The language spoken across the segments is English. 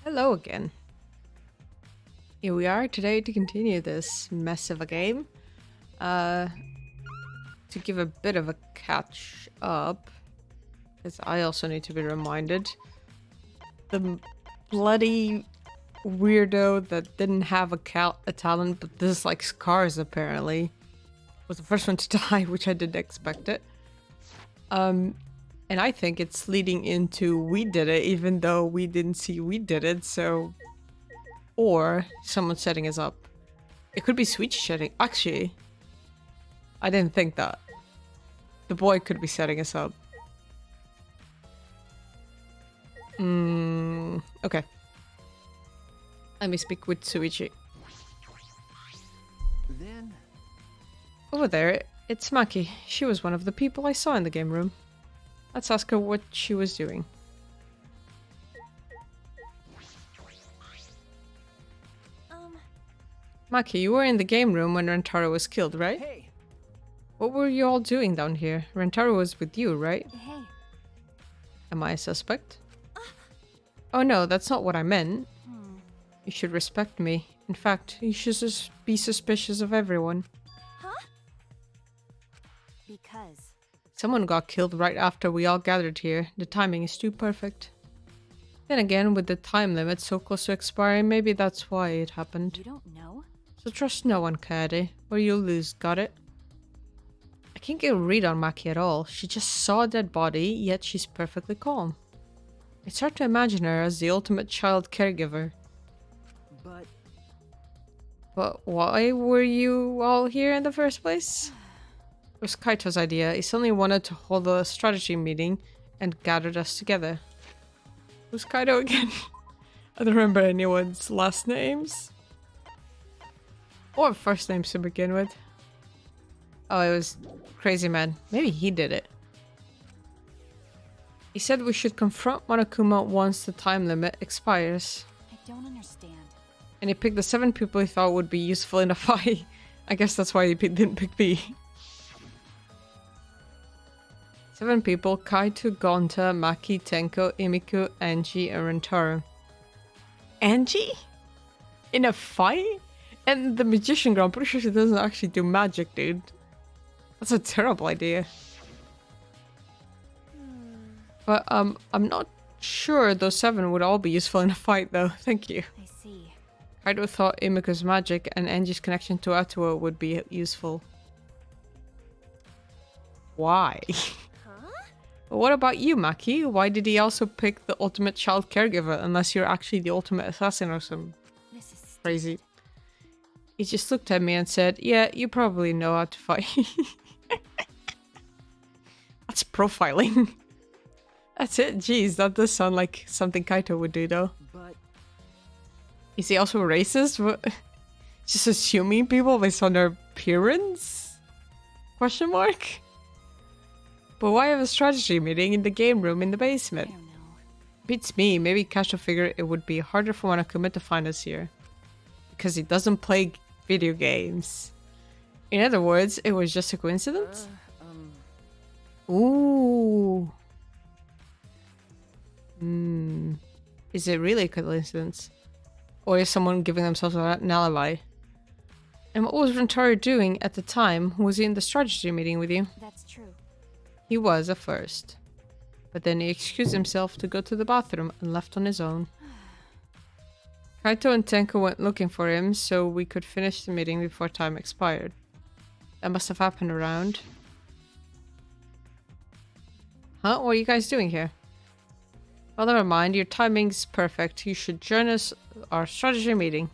Hello again. Here we are today to continue this mess of a game. Uh, to give a bit of a catch up, because I also need to be reminded. The bloody weirdo that didn't have a talent but dislikes cars apparently was the first one to die, which I didn't expect it. And I think it's leading into we did it even though we didn't see we did it, so... Or someone setting us up. It could be Switch setting. Actually, I didn't think that. The boy could be setting us up. Okay. Let me speak with Suichi. Then Over there, it's Maki. She was one of the people I saw in the game room. Let's ask her what she was doing. Maki, you were in the game room when Rentaro was killed, right? hey, What were you all doing down here? Rentaro was with you, right? Hey. Am I a suspect? Oh no, that's not what I meant. You should respect me. In fact, you should just be suspicious of everyone. Huh? Because. Someone got killed right after we all gathered here. The timing is too perfect. Then again, with the time limit so close to expiring, maybe that's why it happened. You don't know? So trust no one, Kaede, or you'll lose, got it? I can't get a read on Maki at all. She just saw a dead body, yet she's perfectly calm. It's hard to imagine her as the ultimate child caregiver. but But why were you all here in the first place? It was Kaito's idea. He suddenly wanted to hold a strategy meeting and gathered us together. Who's Kaito again? I don't remember anyone's last names. Or first names to begin with. Oh, it was Crazy Man. Maybe he did it. He said we should confront Monokuma once the time limit expires. I don't understand. And he picked the 7 people he thought would be useful in a fight. I guess that's why he didn't pick me. 7 people: Kaito, Gonta, Maki, Tenko, Imiku, Angie, and Rentaro. Angie? In a fight? And the magician girl, I'm pretty sure she doesn't actually do magic, dude. That's a terrible idea. But I'm not sure those 7 would all be useful in a fight though. Thank you. I see. Kaido thought Imiku's magic and Angie's connection to Atuo would be useful. Why? Huh? But what about you, Maki? Why did he also pick the ultimate child caregiver unless you're actually the ultimate assassin or some This is crazy? He just looked at me and said, yeah, you probably know how to fight. That's profiling. That's it. Jeez, that does sound like something Kaito would do though. but Is he also racist? What? Just assuming people based on their appearance? Question mark? But why have a strategy meeting in the game room in the I basement? don't know. Beats me. Maybe Kasha figured it would be harder for Monokuma to find us here. Because he doesn't play video games. In other words, it was just a coincidence? Ooh. Is it really a coincidence? Or is someone giving themselves an alibi? And what was Rentaro doing at the time? Was he in the strategy meeting with you? That's true. He was at first. But then he excused himself to go to the bathroom and left on his own. Kaito and Tenko went looking for him so we could finish the meeting before time expired. That must have happened around... Huh? What are you guys doing here? Well, never mind. Your timing's perfect. You should join us our strategy meeting.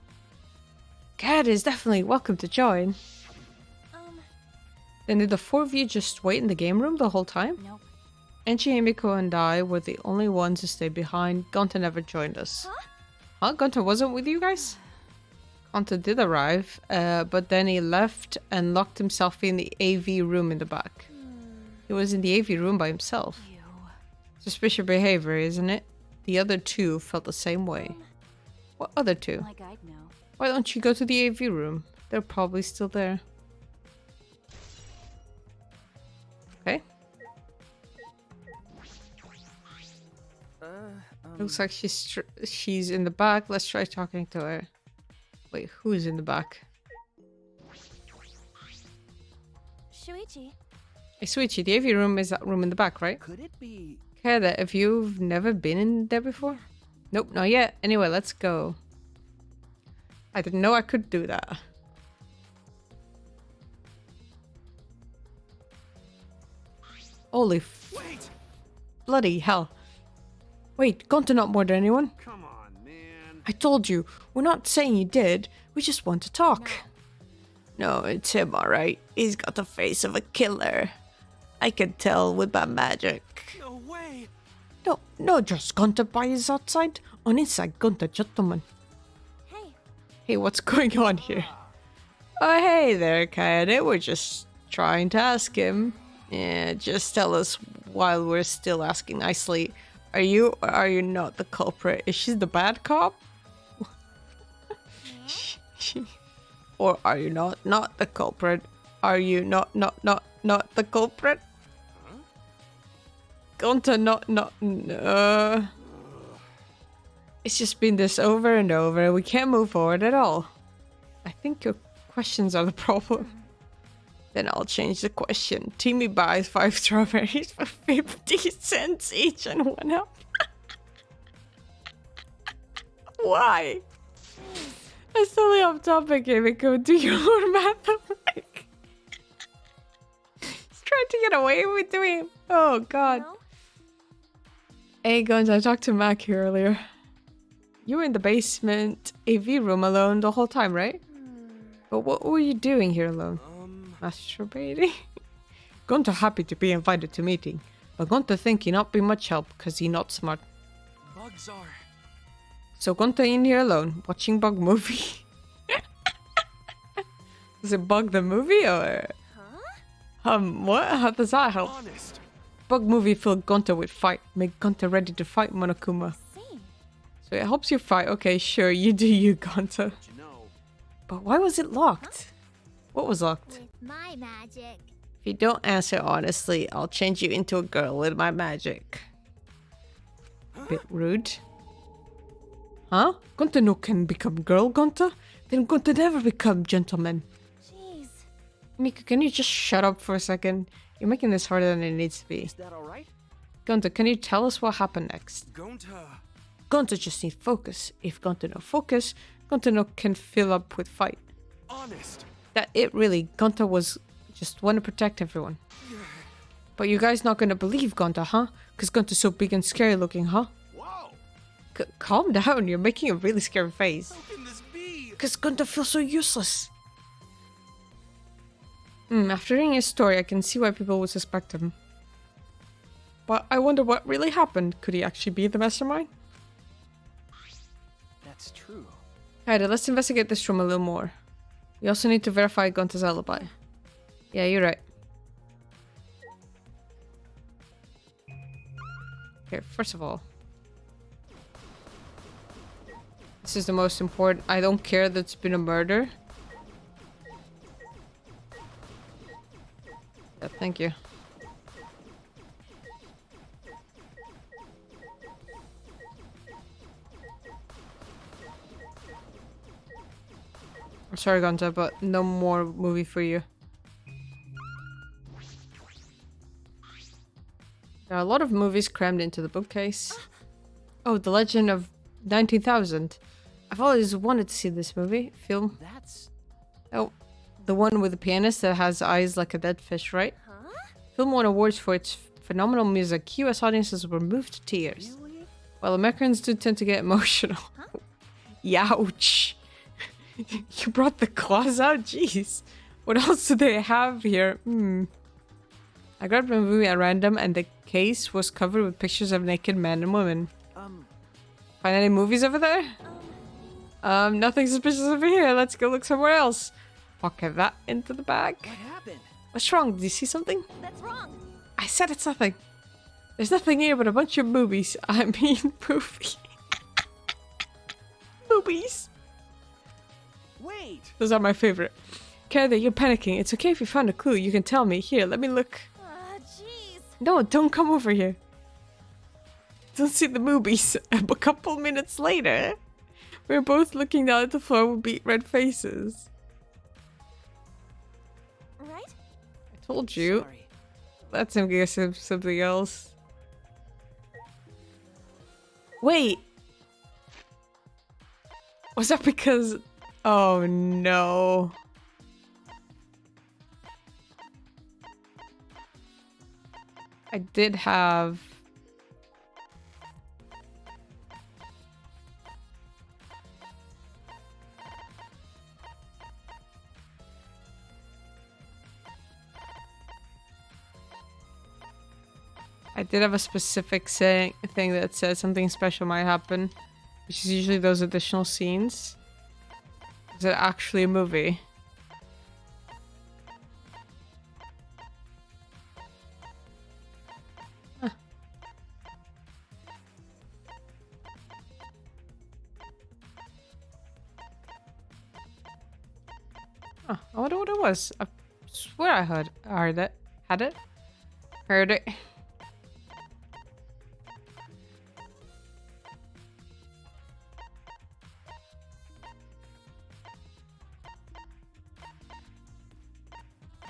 Kat is definitely welcome to join. Then did the 4 of you just wait in the game room the whole time? Nope. Enchi, Himiko, and I were the only ones who stayed behind. Gonta never joined us. Huh? Gonta wasn't with you guys? Gonta did arrive, but then he left and locked himself in the AV room in the back. He was in the AV room by himself. Ew. Suspicious behavior, isn't it? The other 2 felt the same way. What other 2? Like I'd know. Why don't you go to the AV room? They're probably still there. Okay. Looks like she's in the back. Let's try talking to her. Wait, who is in the back? Shuichi. Hey, Sweetie, the AV room is that room in the back, right? Could it be? Kada, if you've never been in there before? Nope, not yet. Anyway, let's go. I didn't know I could do that. Holy Wait! bloody hell. Wait, Gonta not more than anyone? Come on, man. I told you, we're not saying you did. We just want to talk. No, it's him, alright. He's got the face of a killer. I can tell with my magic. No way! No, just Gonta by his outside. On inside, Gonta, gentleman. Hey. Hey, what's going on here? Oh, hey there, Kaede. We're just trying to ask him. Yeah, just tell us while we're still asking nicely. Are you or are you not the culprit? Is she the bad cop? Or are you not the culprit? Are you not the culprit? Huh? Gonta, no. It's just been this over and over. We can't move forward at all. I think your questions are the problem. Then I'll change the question. Timmy buys 5 strawberries for 50 cents each and 1 up. Why? That's totally off topic, Amy. Go do your own math. He's trying to get away with doing. Oh god. No? Hey Guns, I talked to Mac here earlier. You were in the basement AV room alone the whole time, right? But what were you doing here alone? Masturbating? Gonta happy to be invited to meeting, but Gonta think he not be much help cause he not smart. Bugs are. So Gonta in here alone, watching Bug movie. Does it Bug the movie or? Huh? What? How does that help? Honest. Bug movie fill Gonta with fight, make Gonta ready to fight Monokuma. See. So it helps you fight. Okay, sure, you do you, Gonta. But you know. But why was it locked? What was locked? With my magic. If you don't answer honestly, I'll change you into a girl with my magic. Bit rude. Huh? Gonta no can become girl, Gonta? Then Gonta never become gentleman. Jeez. Mika, can you just shut up for a second? You're making this harder than it needs to be. Is that alright? Gonta, can you tell us what happened next? Gonta. Gonta just need focus. If Gonta no focus, Gonta no can fill up with fight. Honest. That it really. Gonta was just want to protect everyone. But you guys not gonna believe Gonta, huh? Cause Gonta's so big and scary looking, huh? Whoa! Calm down, you're making a really scary face. How can this be? Cause Gonta feels so useless. After hearing his story, I can see why people would suspect him. But I wonder what really happened. Could he actually be the mastermind? That's true. Alright, let's investigate this room a little more. We also need to verify Gonta's alibi. Yeah, you're right. Okay, first of all. This is the most important. I don't care that it's been a murder. Yeah, thank you. I'm sorry, Gonta, but no more movie for you. There are a lot of movies crammed into the bookcase. Oh, The Legend of 19,000. I've always wanted to see this movie. Film. That's. Oh, the one with the pianist that has eyes like a dead fish, right? Huh? Film won awards for its phenomenal music. US audiences were moved to tears. Really? While Americans do tend to get emotional. Huh? Youch. You brought the claws out? Jeez. What else do they have here? I grabbed a movie at random and the case was covered with pictures of naked men and women. Find any movies over there? Nothing suspicious over here. Let's go look somewhere else. Pocket that into the bag. What happened? What's wrong? Did you see something? That's wrong. I said it's nothing. There's nothing here but a bunch of boobies. I mean, poofy. Boobies. Wait! Those are my favorite. Kada, you're panicking. It's okay if you found a clue. You can tell me. Here, let me look. Jeez. No, don't come over here. don't see the movies. A couple minutes later, we're both looking down at the floor with beet red faces. Right? I told you. Sorry. Let's him guess something else. Wait. Was that because... Oh no. I did have... I did have a specific thing that said something special might happen, which is usually those additional scenes. Is it actually a movie? Huh. Oh, I wonder what it was. I swear I heard it. Heard it.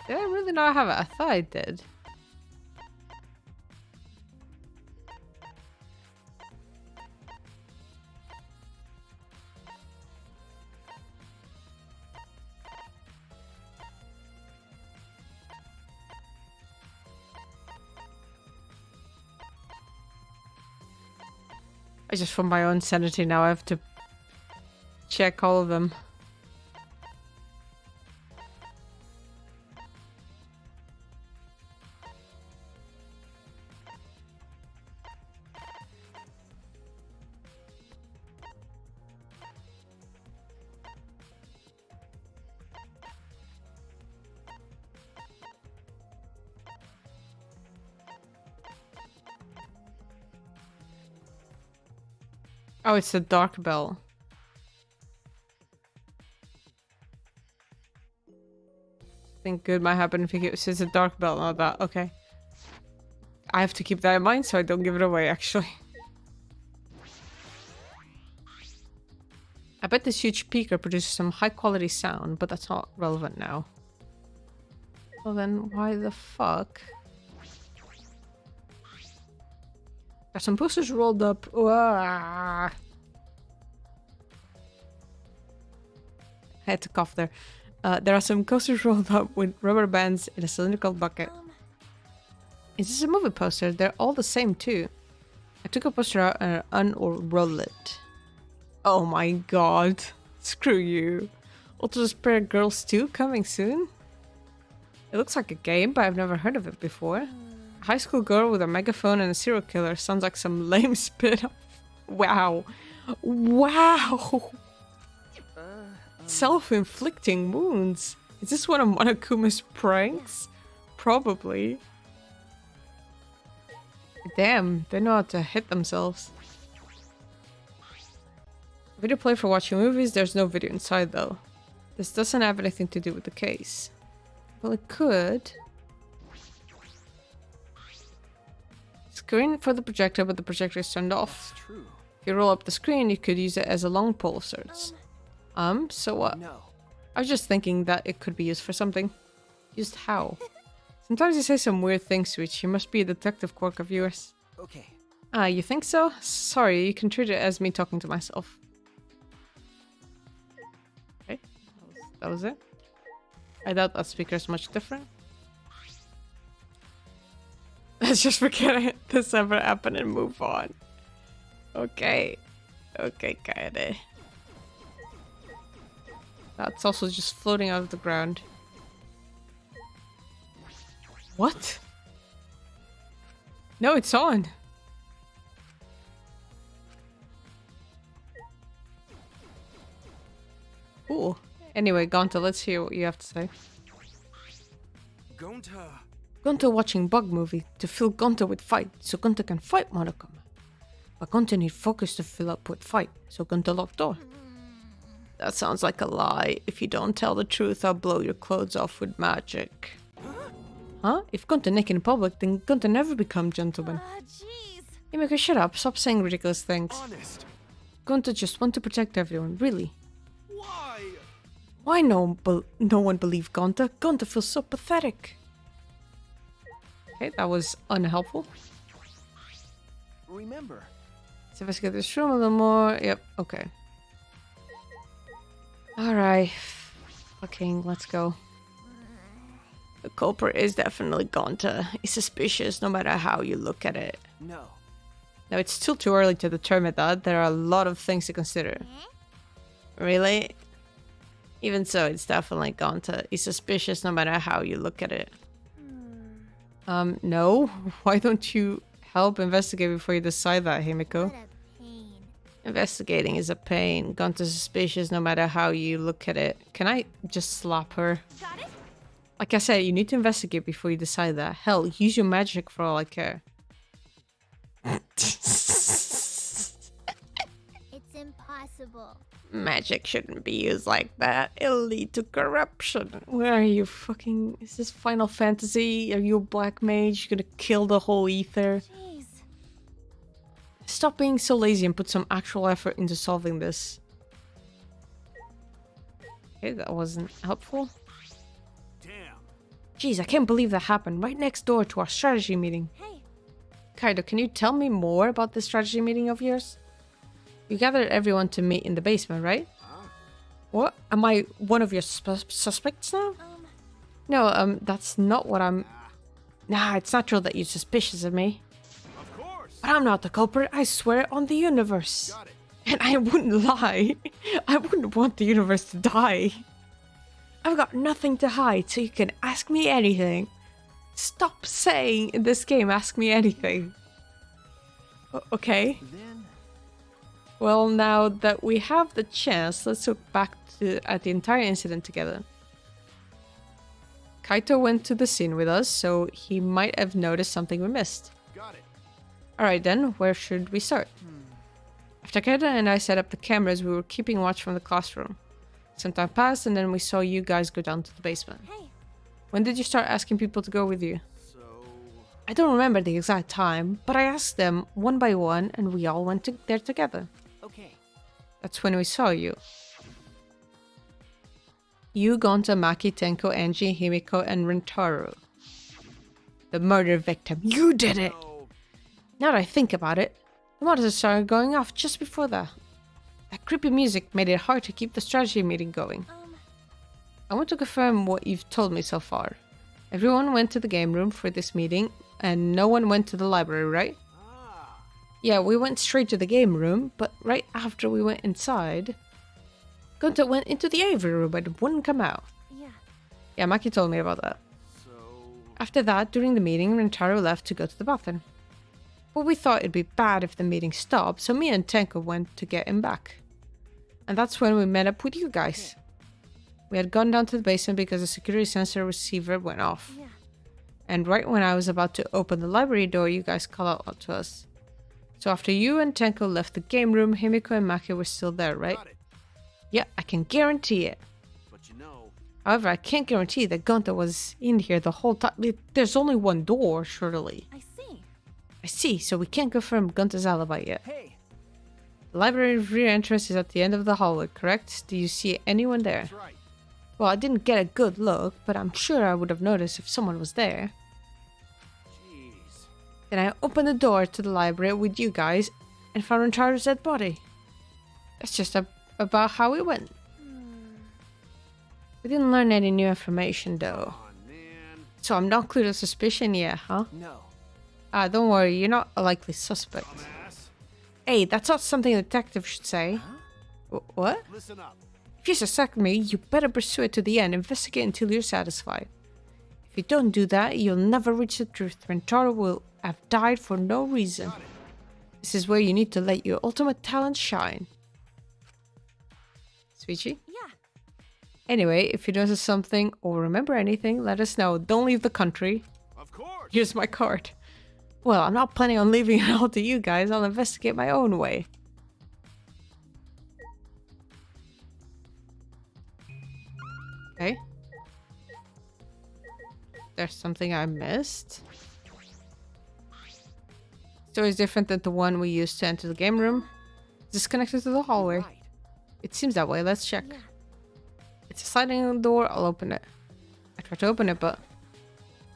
Did I really not have it? I thought I did. I just, for my own sanity now, I have to check all of them. Oh, it's the dark bell. Think good might happen if it says a dark bell, not that. Okay. I have to keep that in mind so I don't give it away, actually. I bet this huge speaker produces some high quality sound, but that's not relevant now. Well then, why the fuck? Got some posters rolled up. Uah. I had to cough there. There are some posters rolled up with rubber bands in a cylindrical bucket. Is this a movie poster? They're all the same too. I took a poster out and unrolled it. Oh my god. Screw you. Ultra Spare Girls 2 coming soon? It looks like a game, but I've never heard of it before. A high school girl with a megaphone and a serial killer sounds like some lame spin-off. Wow. Wow. Self-inflicting wounds. Is this one of Monokuma's pranks? Probably. Damn, they know how to hit themselves. Video play for watching movies, there's no video inside though. This doesn't have anything to do with the case. Well, it could. Screen for the projector, but the projector is turned off. That's true. If you roll up the screen, you could use it as a long pole of sorts. So what? No. I was just thinking that it could be used for something. Used how? Sometimes you say some weird things, which you must be a detective quirk of yours. Okay. Ah, you think so? Sorry, you can treat it as me talking to myself. Okay, that was it. I doubt that speaker is much different. Let's just forget this ever happened and move on. Okay. Okay, Kaede. That's also just floating out of the ground. What? No, it's on. Cool. Anyway, Gonta, let's hear what you have to say. Gonta. Gonta watching bug movie to fill Gonta with fight, so Gonta can fight Monokuma. But Gonta need focus to fill up with fight, so Gonta locked door. That sounds like a lie. If you don't tell the truth, I'll blow your clothes off with magic. Huh? If Gonta naked in public, then Gonta never become gentleman. Jeez. Himiko, shut up. Stop saying ridiculous things. Honest. Gonta just want to protect everyone, really. Why? Why no one believed Gonta? Gonta feels so pathetic. Okay, that was unhelpful. Remember. Let's investigate this room a little more. Yep, okay. Alright. Fucking, let's go. The culprit is definitely Gonta. He's suspicious no matter how you look at it. No. Now, it's still too early to determine that. There are a lot of things to consider. Really? Even so, it's definitely Gonta. He's suspicious no matter how you look at it. No? Why don't you help investigate before you decide that, Himiko? What a pain. Investigating is a pain. Gonta's suspicious no matter how you look at it. Can I just slap her? Got it? Like I said, you need to investigate before you decide that. Hell, use your magic for all I care. It's impossible. Magic shouldn't be used like that. It'll lead to corruption. Where are you fucking... Is this Final Fantasy? Are you a black mage? You're gonna kill the whole ether? Jeez. Stop being so lazy and put some actual effort into solving this. Okay, that wasn't helpful. Damn. Jeez, I can't believe that happened right next door to our strategy meeting. Hey. Kaido, can you tell me more about this strategy meeting of yours? You gathered everyone to meet in the basement, right? What? Am I one of your suspects now? No, that's not what I'm... Nah, it's natural that you're suspicious of me. Of course. But I'm not the culprit, I swear on the universe. Got it. And I wouldn't lie. I wouldn't want the universe to die. I've got nothing to hide, so you can ask me anything. Stop saying in this game, ask me anything. Okay. Then. Well, now that we have the chance, let's look back at the entire incident together. Kaito went to the scene with us, so he might have noticed something we missed. Got it. Alright then, where should we start? After Kaito and I set up the cameras, we were keeping watch from the classroom. Some time passed and then we saw you guys go down to the basement. Hey. When did you start asking people to go with you? So. I don't remember the exact time, but I asked them one by one and we all went there together. Okay. That's when we saw you. You, Gonta, Maki, Tenko, Angie, Himiko, and Rentaro. The murder victim. You did it! No. Now that I think about it, the monitors started going off just before that. That creepy music made it hard to keep the strategy meeting going. I want to confirm what you've told me so far. Everyone went to the game room for this meeting, and no one went to the library, right? Ah. Yeah, we went straight to the game room, but right after we went inside, Gonta went into the Avery room and wouldn't come out. Yeah. Yeah, Maki told me about that. So. After that, during the meeting, Rentaro left to go to the bathroom. But we thought it'd be bad if the meeting stopped, so me and Tenko went to get him back. And that's when we met up with you guys. We had gone down to the basement because the security sensor receiver went off. Yeah. And right when I was about to open the library door, you guys called out to us. So after you and Tenko left the game room, Himiko and Maki were still there, right? Got it. Yeah, I can guarantee it. But you know. However, I can't guarantee that Gonta was in here the whole time. There's only one door, surely. I see. I see, so we can't confirm Gonta's alibi yet. Hey. The library's rear entrance is at the end of the hallway, correct? Do you see anyone there? That's right. Well, I didn't get a good look, but I'm sure I would have noticed if someone was there. Jeez. Then I opened the door to the library with you guys and found Rentaro's dead body. That's just about how it went. We didn't learn any new information though. Come on, man. So I'm not clear to suspicion yet, huh? No. Don't worry, you're not a likely suspect. Dumbass. Hey, that's not something a detective should say. What? Listen up. If you suspect me, you better pursue it to the end, investigate until you're satisfied. If you don't do that, you'll never reach the truth. Rentaro will have died for no reason. Got it. This is where you need to let your ultimate talent shine. Sweetie? Yeah. Anyway, if you notice something or remember anything, let us know. Don't leave the country. Of course. Here's my card. Well, I'm not planning on leaving it all to you guys. I'll investigate my own way. Okay. There's something I missed. door is different than the one we used to enter the game room. Is this connected to the hallway? Right. It seems that way. Let's check. Yeah. It's a sliding door. I'll open it. I tried to open it, but...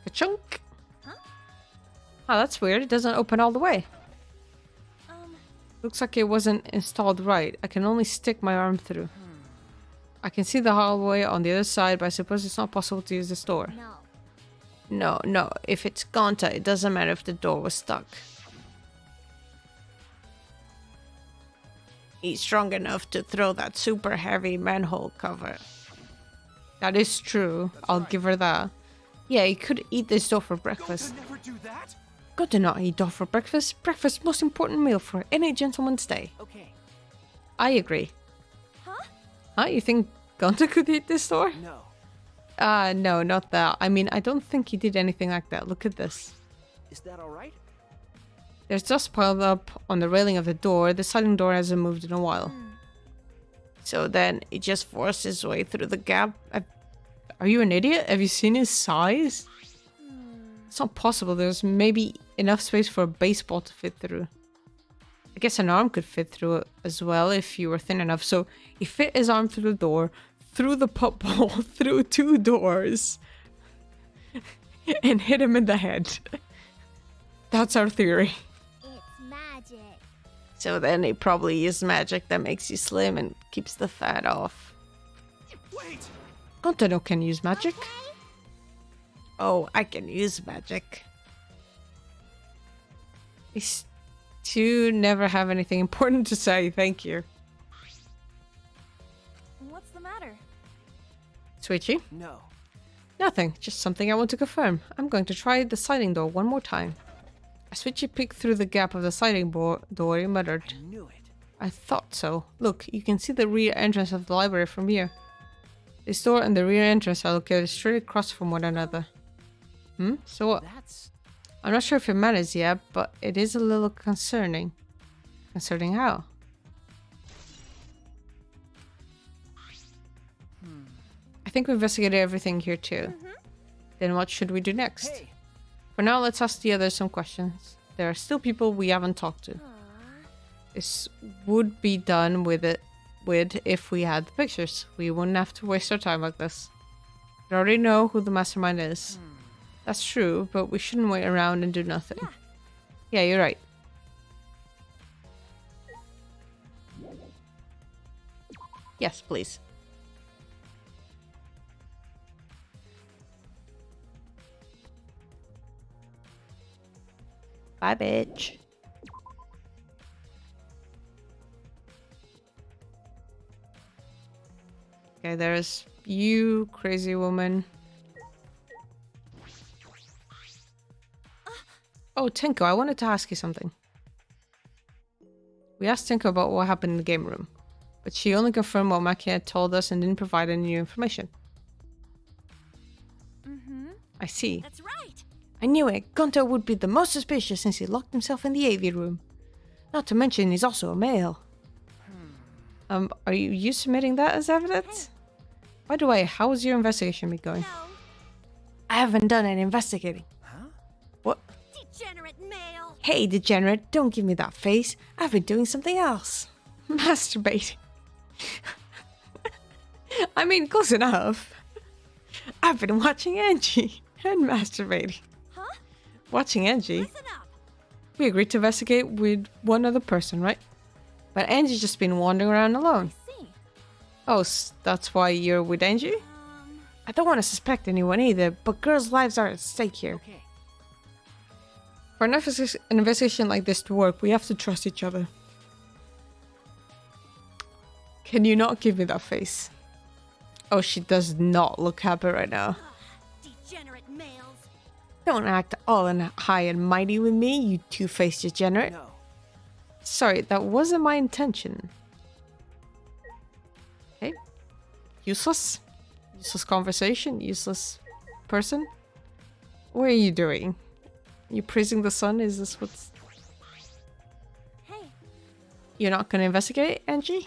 Ka-chunk! Huh? Oh, that's weird. It doesn't open all the way. Um, Looks like it wasn't installed right. I can only stick my arm through. I can see the hallway on the other side, but I suppose it's not possible to use this door. no. No. If it's Gonta, it doesn't matter if the door was stuck. He's strong enough to throw that super heavy manhole cover. That is true. I'll give her that. Yeah, he could eat this door for breakfast. Never do that. Got to not eat door for breakfast. Breakfast, most important meal for any gentleman's day. Okay. I agree. Huh? Huh? You think Gonta could eat this door? No. No, not that. I mean, I don't think he did anything like that. Look at this. Is that all right? There's dust piled up on the railing of the door. The sliding door hasn't moved in a while. So then he just forced his way through the gap. Are you an idiot? Have you seen his size? It's not possible. There's maybe enough space for a baseball to fit through. I guess an arm could fit through it as well if you were thin enough. So he fit his arm through the door, through the putt ball, through 2 doors, and hit him in the head. That's our theory. It's magic. So then he probably used magic that makes you slim and keeps the fat off. Wait. Gontano can use magic. Okay. Oh, I can use magic. These two never have anything important to say, thank you. What's the matter? Switchy? No. Nothing, just something I want to confirm. I'm going to try the sliding door one more time. As Switchy peeked through the gap of the sliding door, he muttered, I knew it. I thought so. Look, you can see the rear entrance of the library from here. This door and the rear entrance are located straight across from one another. So what? That's... I'm not sure if it matters yet, but it is a little concerning. Concerning how? I think we investigated everything here too. Then what should we do next? Hey. For now, let's ask the others some questions. There are still people we haven't talked to. This would be done with if we had the pictures. We wouldn't have to waste our time like this. We already know who the mastermind is. That's true, but we shouldn't wait around and do nothing. Yeah, you're right. Yes, please. Bye, bitch. Okay, there's you, crazy woman. Oh, Tinko, I wanted to ask you something. We asked Tinko about what happened in the game room, but she only confirmed what Maki had told us and didn't provide any new information. I see. That's right. I knew it. Gonto would be the most suspicious since he locked himself in the AV room. Not to mention he's also a male. Are you submitting that as evidence? By the way, how has your investigation been going? No. I haven't done any investigating. Huh? What? Degenerate male. Hey, degenerate, don't give me that face. I've been doing something else. Masturbating. I mean, close enough. I've been watching Angie and masturbating. Huh? Watching Angie? Listen up. We agreed to investigate with one other person, right? But Angie's just been wandering around alone. See. Oh, that's why you're with Angie? I don't want to suspect anyone either, but girls' lives are at stake here. Okay. For an investigation like this to work, we have to trust each other. Can you not give me that face? Oh, she does not look happy right now. Degenerate males. Don't act all high and mighty with me, you two-faced degenerate. No. Sorry, that wasn't my intention. Okay. Useless. Useless conversation. Useless person. What are you doing? You praising the sun? Is this what's... Hey, You're not gonna investigate, Angie?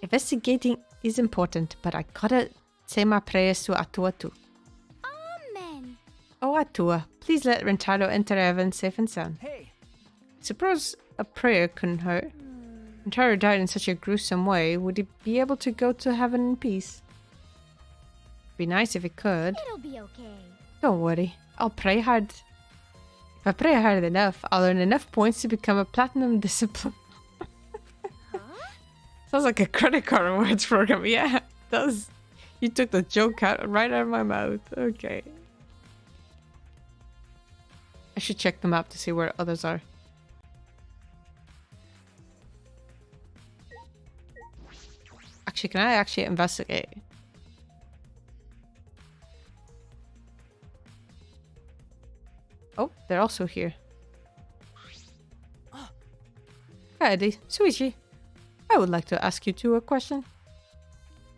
Investigating is important, but I gotta say my prayers to Atua too. Amen. Oh, Atua, please let Rentaro enter heaven safe and sound. Hey. Suppose a prayer couldn't hurt. When Taro died in such a gruesome way, would he be able to go to heaven in peace? It'd be nice if he could. It'll be okay. Don't worry, I'll pray hard. If I pray hard enough, I'll earn enough points to become a platinum discipline. Huh? Sounds like a credit card rewards program. Yeah, it does. You took the joke right out of my mouth. Okay. I should check the map to see where others are. Actually, can I actually investigate? Oh, they're also here. Hi, Eddie. Suichi. I would like to ask you two a question.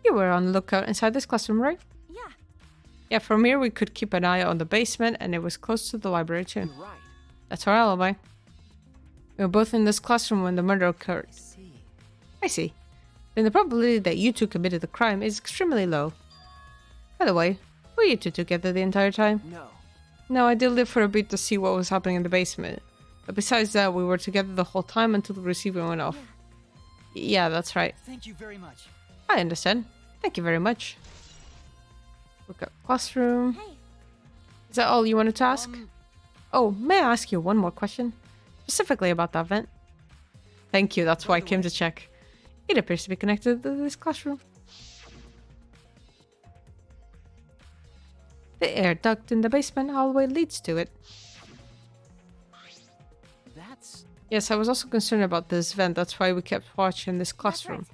You were on the lookout inside this classroom, right? Yeah. Yeah, from here we could keep an eye on the basement, and it was close to the library too. You're right. That's our alibi. We were both in this classroom when the murder occurred. I see. I see. Then the probability that you two committed the crime is extremely low. By the way, were you two together the entire time? No. No, I did live for a bit to see what was happening in the basement. But besides that, we were together the whole time until the receiver went off. Yeah, that's right. Thank you very much. I understand. Thank you very much. Look at classroom. Hey. Is that all you wanted to ask? Oh, may I ask you one more question? Specifically about that vent? Thank you, that's why I came to check. It appears to be connected to this classroom. The air duct in the basement hallway leads to it. That's... Yes, I was also concerned about this vent, that's why we kept watch in this classroom.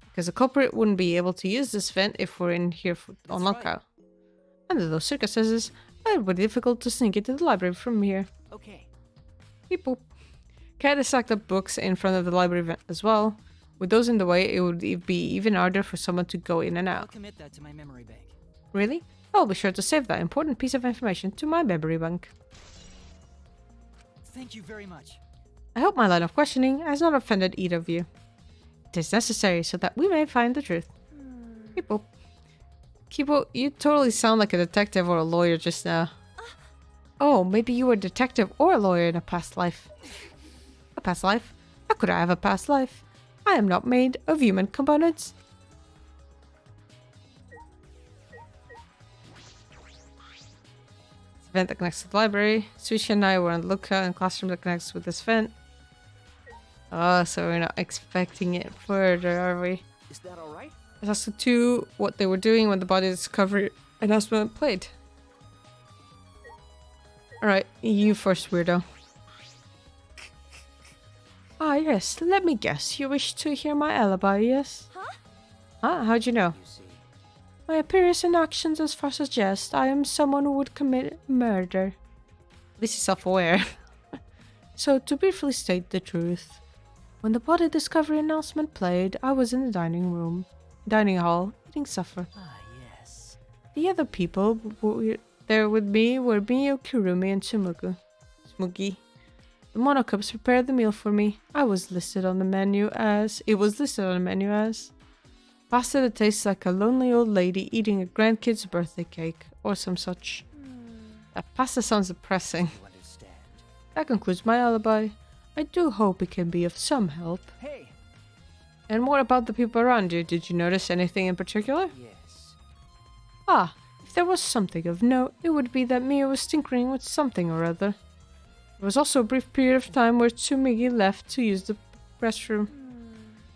Because the culprit wouldn't be able to use this vent if we're in here on lockout. Under those circumstances, it would be difficult to sneak into the library from here. Okay. Beep boop. Cat has stacked up books in front of the library vent as well. With those in the way, it would be even harder for someone to go in and I'll out. commit that to my memory bank. Really? I'll be sure to save that important piece of information to my memory bank. Thank you very much. I hope my line of questioning has not offended either of you. It is necessary so that we may find the truth. Beep boop. Kibo, you totally sound like a detective or a lawyer just now. Oh, maybe you were a detective or a lawyer in a past life. A past life? How could I have a past life? I am not made of human components. It's a vent that connects to the library. Sushi and I were on the lookout in a classroom that connects with this vent. Oh, so we're not expecting it further, are we? Is that all right? It has to do what they were doing when the body discovery announcement played. Alright, you first, weirdo. Ah, yes, let me guess. You wish to hear my alibi, yes? Huh? Huh? How'd you know? You see. My appearance and actions as far suggest I am someone who would commit murder. This is self-aware. So, to briefly state the truth. When the body discovery announcement played, I was in the dining hall, eating supper. Ah, yes. The other people there with me were Miyo, Kirumi, and Smugi. The Monocubs prepared the meal for me. It was listed on the menu as pasta that tastes like a lonely old lady eating a grandkid's birthday cake, or some such. That pasta sounds depressing. You understand. That concludes my alibi. I do hope it can be of some help. Hey. And what about the people around you? Did you notice anything in particular? Yes. Ah, if there was something of note, it would be that Mia was tinkering with something or other. There was also a brief period of time where Tsumigi left to use the restroom.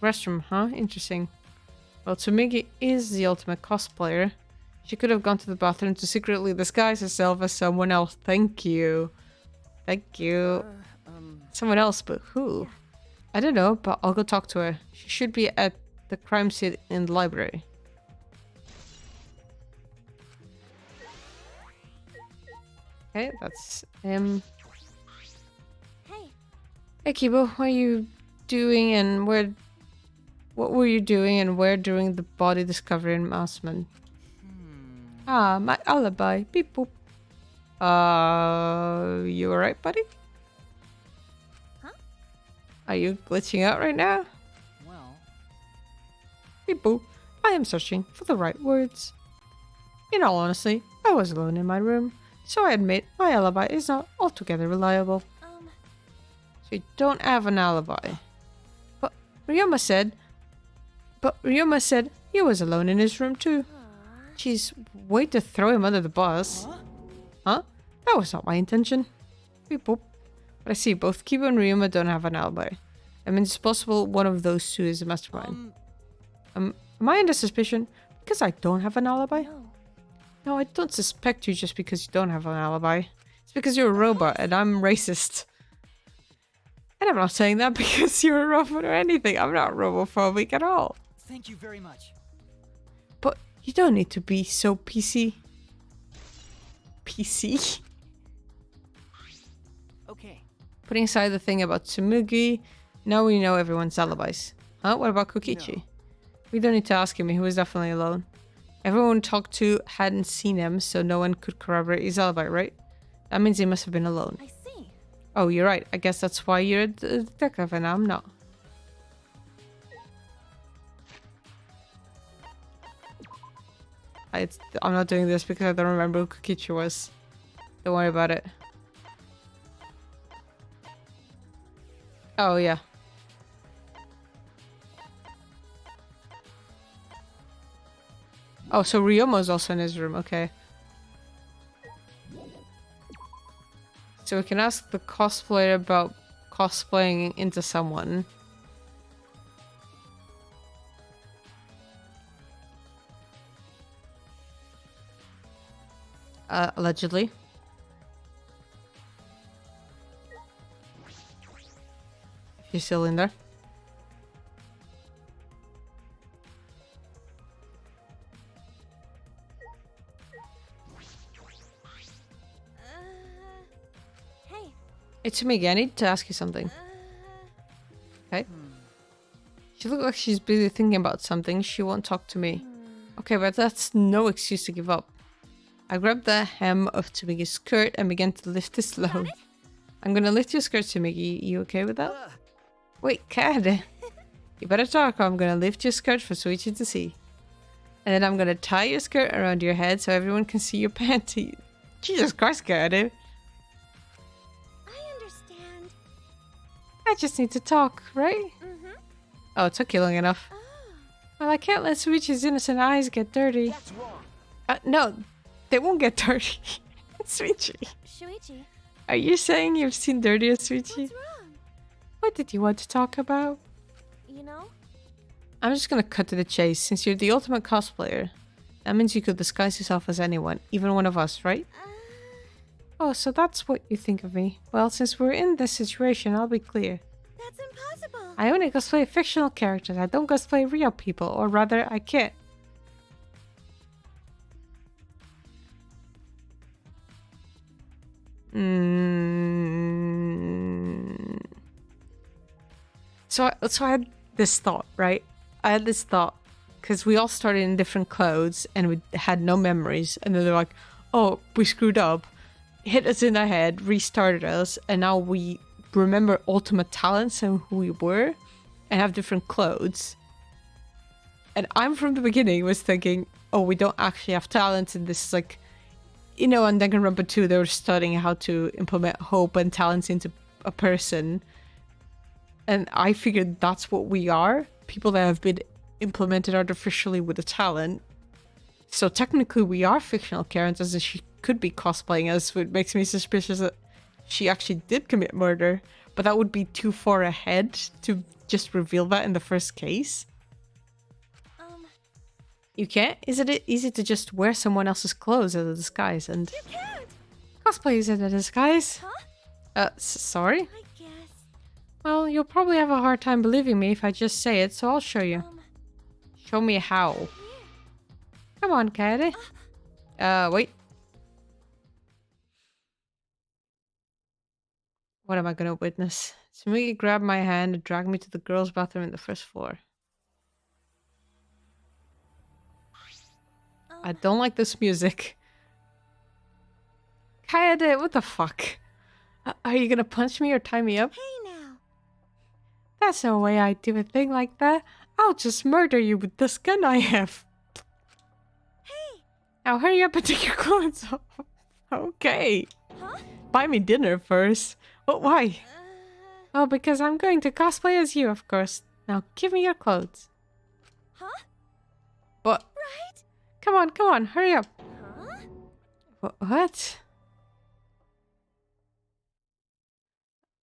Restroom, huh? Interesting. Well, Tsumigi is the ultimate cosplayer. She could have gone to the bathroom to secretly disguise herself as someone else. Thank you. Thank you. Someone else, but who? I don't know, but I'll go talk to her. She should be at the crime scene in the library. Okay, that's him. Hey. Hey Kibo, what are you doing and where... What were you doing and where during the body discovery announcement? Ah, my alibi. Beep boop. You alright, buddy? Huh? Are you glitching out right now? Well. Beep boop. I am searching for the right words. In all honesty, I was alone in my room, so I admit my alibi is not altogether reliable. You don't have an alibi. But Ryoma said... But Ryoma said he was alone in his room too. Aw. Jeez, way to throw him under the bus. Huh? Huh? That was not my intention. Beep boop. But I see both Kiba and Ryoma don't have an alibi. I mean, it's possible one of those two is the mastermind. Am I under suspicion? Because I don't have an alibi? No. No, I don't suspect you just because you don't have an alibi. It's because you're a robot and I'm racist. And I'm not saying that because you're a robot or anything. I'm not robophobic at all. Thank you very much. But you don't need to be so PC. PC? Okay. Putting aside the thing about Tsumugi, now we know everyone's alibis. Huh? What about Kokichi? No. We don't need to ask him, he was definitely alone. Everyone we talked to hadn't seen him, so no one could corroborate his alibi, right? That means he must have been alone. I see. Oh, you're right. I guess that's why you're a detective and I'm not. I'm not doing this because I don't remember who Kokichi was. Don't worry about it. Oh, yeah. Oh, so Ryomo's also in his room. Okay. So we can ask the cosplayer about cosplaying into someone. Allegedly. If you're still in there. Hey. It's me again. I need to ask you something. Okay. She looks like she's busy thinking about something. She won't talk to me. Okay, but that's no excuse to give up. I grabbed the hem of Tsumigi's skirt and began to lift this load. I'm gonna lift your skirt, Tsumigi. You okay with that? Wait, Kade. You better talk or I'm gonna lift your skirt for Suichi to see. And then I'm gonna tie your skirt around your head so everyone can see your panties. Jesus Christ, Kade. I understand. I just need to talk, right? Mm-hmm. Oh, it took you long enough. Oh. Well, I can't let Suichi's innocent eyes get dirty. That's wrong. No, they won't get dirty. Suichi. Shuichi, Are you saying you've seen dirtier Suichi? what's wrong? What did you want to talk about? You know? I'm just gonna cut to the chase. Since you're the ultimate cosplayer, that means you could disguise yourself as anyone, even one of us, right? Oh, so that's what you think of me. Well, since we're in this situation, I'll be clear. That's impossible. I only cosplay fictional characters. I don't cosplay real people, or rather, I can't. So I had this thought, right? I had this thought because we all started in different clothes and we had no memories, and then they're like, "Oh, we screwed up," hit us in the head, restarted us, and now we remember ultimate talents and who we were, and have different clothes. And I'm from the beginning was thinking, "Oh, we don't actually have talents," and this is like, you know, on Danganronpa 2, they were studying how to implement hope and talents into a person. And I figured that's what we are. People that have been implemented artificially with a talent. So technically we are fictional characters and she could be cosplaying us, which makes me suspicious that she actually did commit murder. But that would be too far ahead to just reveal that in the first case. You can't? Isn't it easy to just wear someone else's clothes as a disguise and... You can't! Cosplay isn't a disguise. Huh? Sorry? I guess. Well, you'll probably have a hard time believing me if I just say it, so I'll show you. Show me how. Here. Come on, Kaede. Wait. What am I gonna witness? Tsumugi grabbed my hand and dragged me to the girls' bathroom in the first floor. I don't like this music. Kaede, what the fuck? Are you gonna punch me or tie me up? Hey now. That's no way I'd do a thing like that. I'll just murder you with this gun I have. Hey. Now hurry up and take your clothes off. Okay. Huh? Buy me dinner first. Oh, why? Oh, because I'm going to cosplay as you, of course. Now give me your clothes. Huh? What? Right? Come on, hurry up. Huh? What?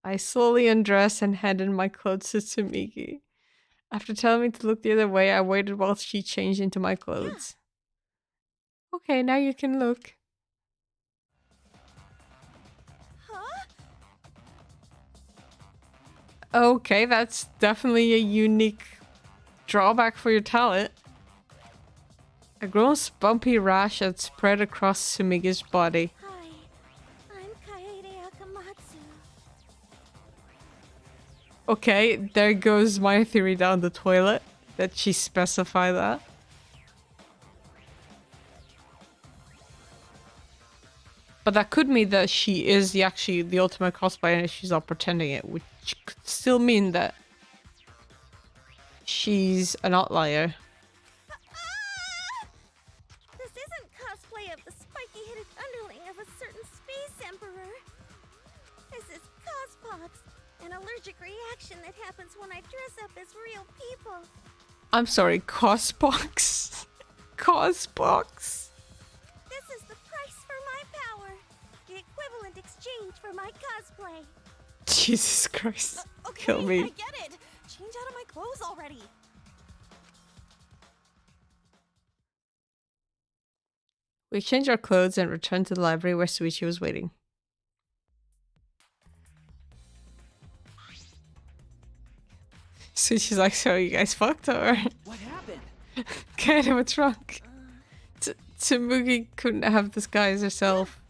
I slowly undressed and handed my clothes to Tsumiki. After telling me to look the other way, I waited while she changed into my clothes. Okay, now you can look. Huh? Okay, that's definitely a unique drawback for your talent. A gross bumpy rash had spread across Sumigi's body. Hi. I'm Kaede Akamatsu. Okay, there goes my theory down the toilet, that she specified that. But that could mean that she is actually the ultimate cosplayer and she's not pretending it, which could still mean that she's an outlier. This isn't cosplay of the spiky-headed underling of a certain space emperor. This is cospox, an allergic reaction that happens when I dress up as real people. I'm sorry, cosbox? Cosbox? This is the price for my power. The equivalent exchange for my cosplay. Jesus Christ. Okay, Kill me. I get it. Change out of my clothes already. We exchanged our clothes and returned to the library where Suichi was waiting. Suichi's like, so you guys fucked or? What happened? Kinda, what's wrong? Tsumugi couldn't have disguised herself.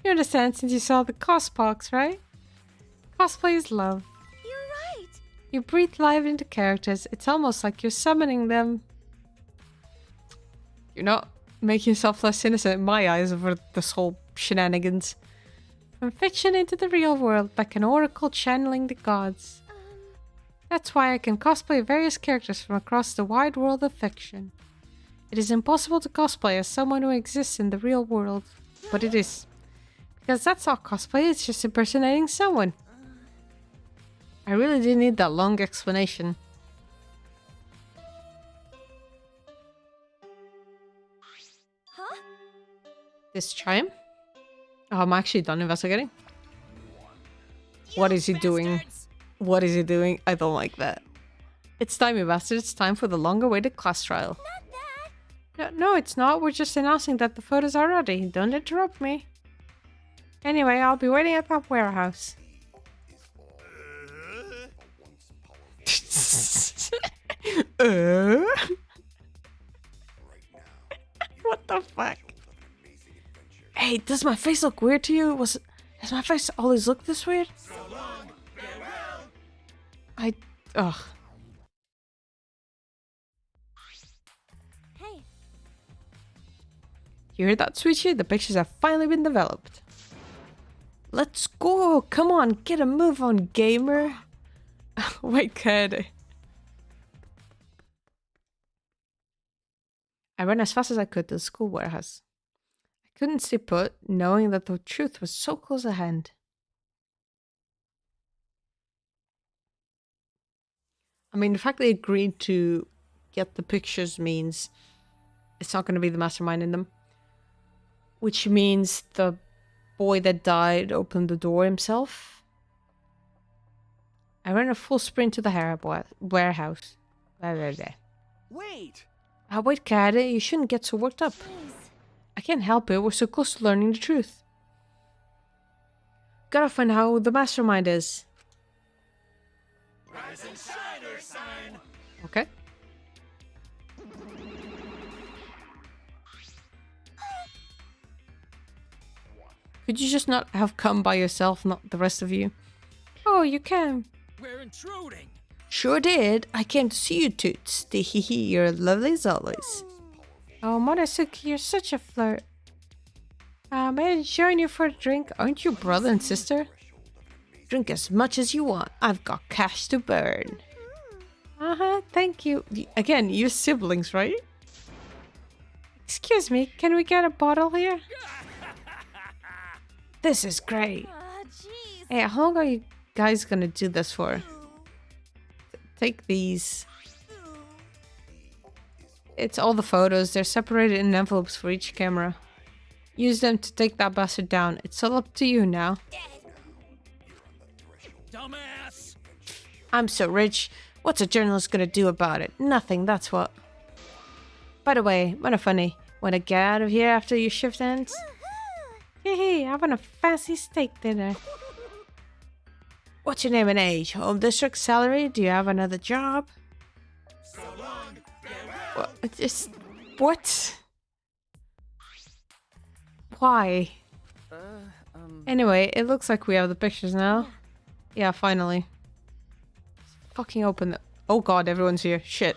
You understand since you saw the cospox, right? Cosplay is love. You're right. You breathe life into characters. It's almost like you're summoning them. You're not making yourself less innocent in my eyes over this whole shenanigans. From fiction into the real world, like an oracle channeling the gods. That's why I can cosplay various characters from across the wide world of fiction. It is impossible to cosplay as someone who exists in the real world, but it is. Because that's not cosplay, it's just impersonating someone. I really didn't need that long explanation. Huh? This chime? Oh, I'm actually done investigating. What is he doing? What is he doing? I don't like that. It's time, you bastard. It's time for the long-awaited class trial. No, it's not. We're just announcing that the photos are ready. Don't interrupt me. Anyway, I'll be waiting at that warehouse. What the fuck? Hey, does my face look weird to you? Has my face always looked this weird? Ugh. Hey. You hear that, Suichi? The pictures have finally been developed. Let's go! Come on, get a move on, gamer! Wait, kid. I ran as fast as I could to the school warehouse. I couldn't stay put, knowing that the truth was so close at hand. I mean, the fact they agreed to get the pictures means it's not going to be the mastermind in them. Which means the boy that died opened the door himself. I ran a full sprint to the warehouse. Wait! Wait, Kade, you shouldn't get so worked up. Please. I can't help it, we're so close to learning the truth. Gotta find out who the mastermind is. Rise and shine, Ursine! Okay. Could you just not have come by yourself, not the rest of you? Oh, you can. We're intruding! Sure did. I came to see you, Toots. Teehee, you're lovely as always. Oh, Monosuke, you're such a flirt. May I join you for a drink? Aren't you brother and sister? Drink as much as you want. I've got cash to burn. Uh-huh, thank you. Again, you're siblings, right? Excuse me, can we get a bottle here? This is great. Jeez. Hey, how long are you guy's gonna do this for? Take these. It's all the photos. They're separated in envelopes for each camera. Use them to take that bastard down. It's all up to you now. Dumbass! I'm so rich. What's a journalist gonna do about it? Nothing, that's what. By the way, kinda funny. Wanna get out of here after your shift ends? Hey, having a fancy steak dinner. What's your name and age? Home district, salary? Do you have another job? So long, What? Just what? Why? Anyway, it looks like we have the pictures now. Yeah, finally. Fucking open the. Oh god, everyone's here. Shit.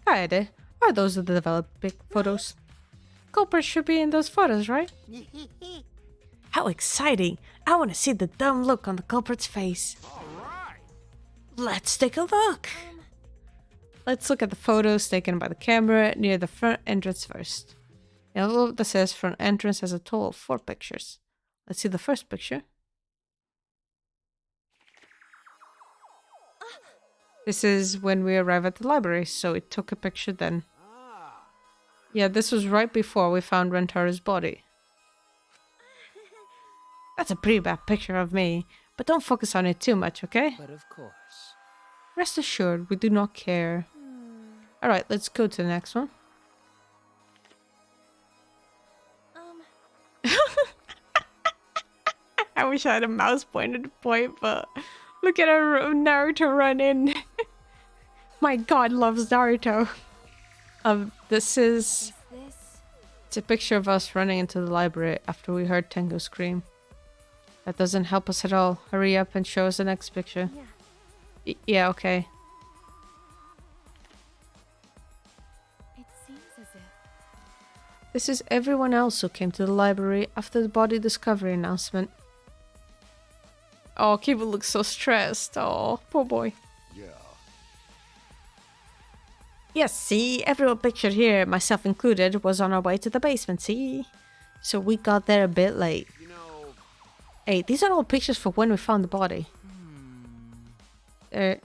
Hi there. Are those the developed big photos? Culprit should be in those photos, right? How exciting! I want to see the dumb look on the culprit's face. Let's take a look. Let's look at the photos taken by the camera near the front entrance first. The envelope that says front entrance has a total of 4 pictures. Let's see the first picture. This is when we arrive at the library, so it took a picture then. Yeah, this was right before we found Rentaro's body. That's a pretty bad picture of me, but don't focus on it too much, okay? But of course. Rest assured, we do not care. Alright, let's go to the next one. I wish I had a mouse pointer to point, but look at our Naruto run in. My god loves Naruto. This is... It's a picture of us running into the library after we heard Tengo scream. That doesn't help us at all. Hurry up and show us the next picture. Yeah, okay. It seems as if... This is everyone else who came to the library after the body discovery announcement. Oh, Kiba looks so stressed. Oh, poor boy. Yeah. Yes, see? Everyone pictured here, myself included, was on our way to the basement, see? So we got there a bit late. You know. Hey, these are all pictures for when we found the body. There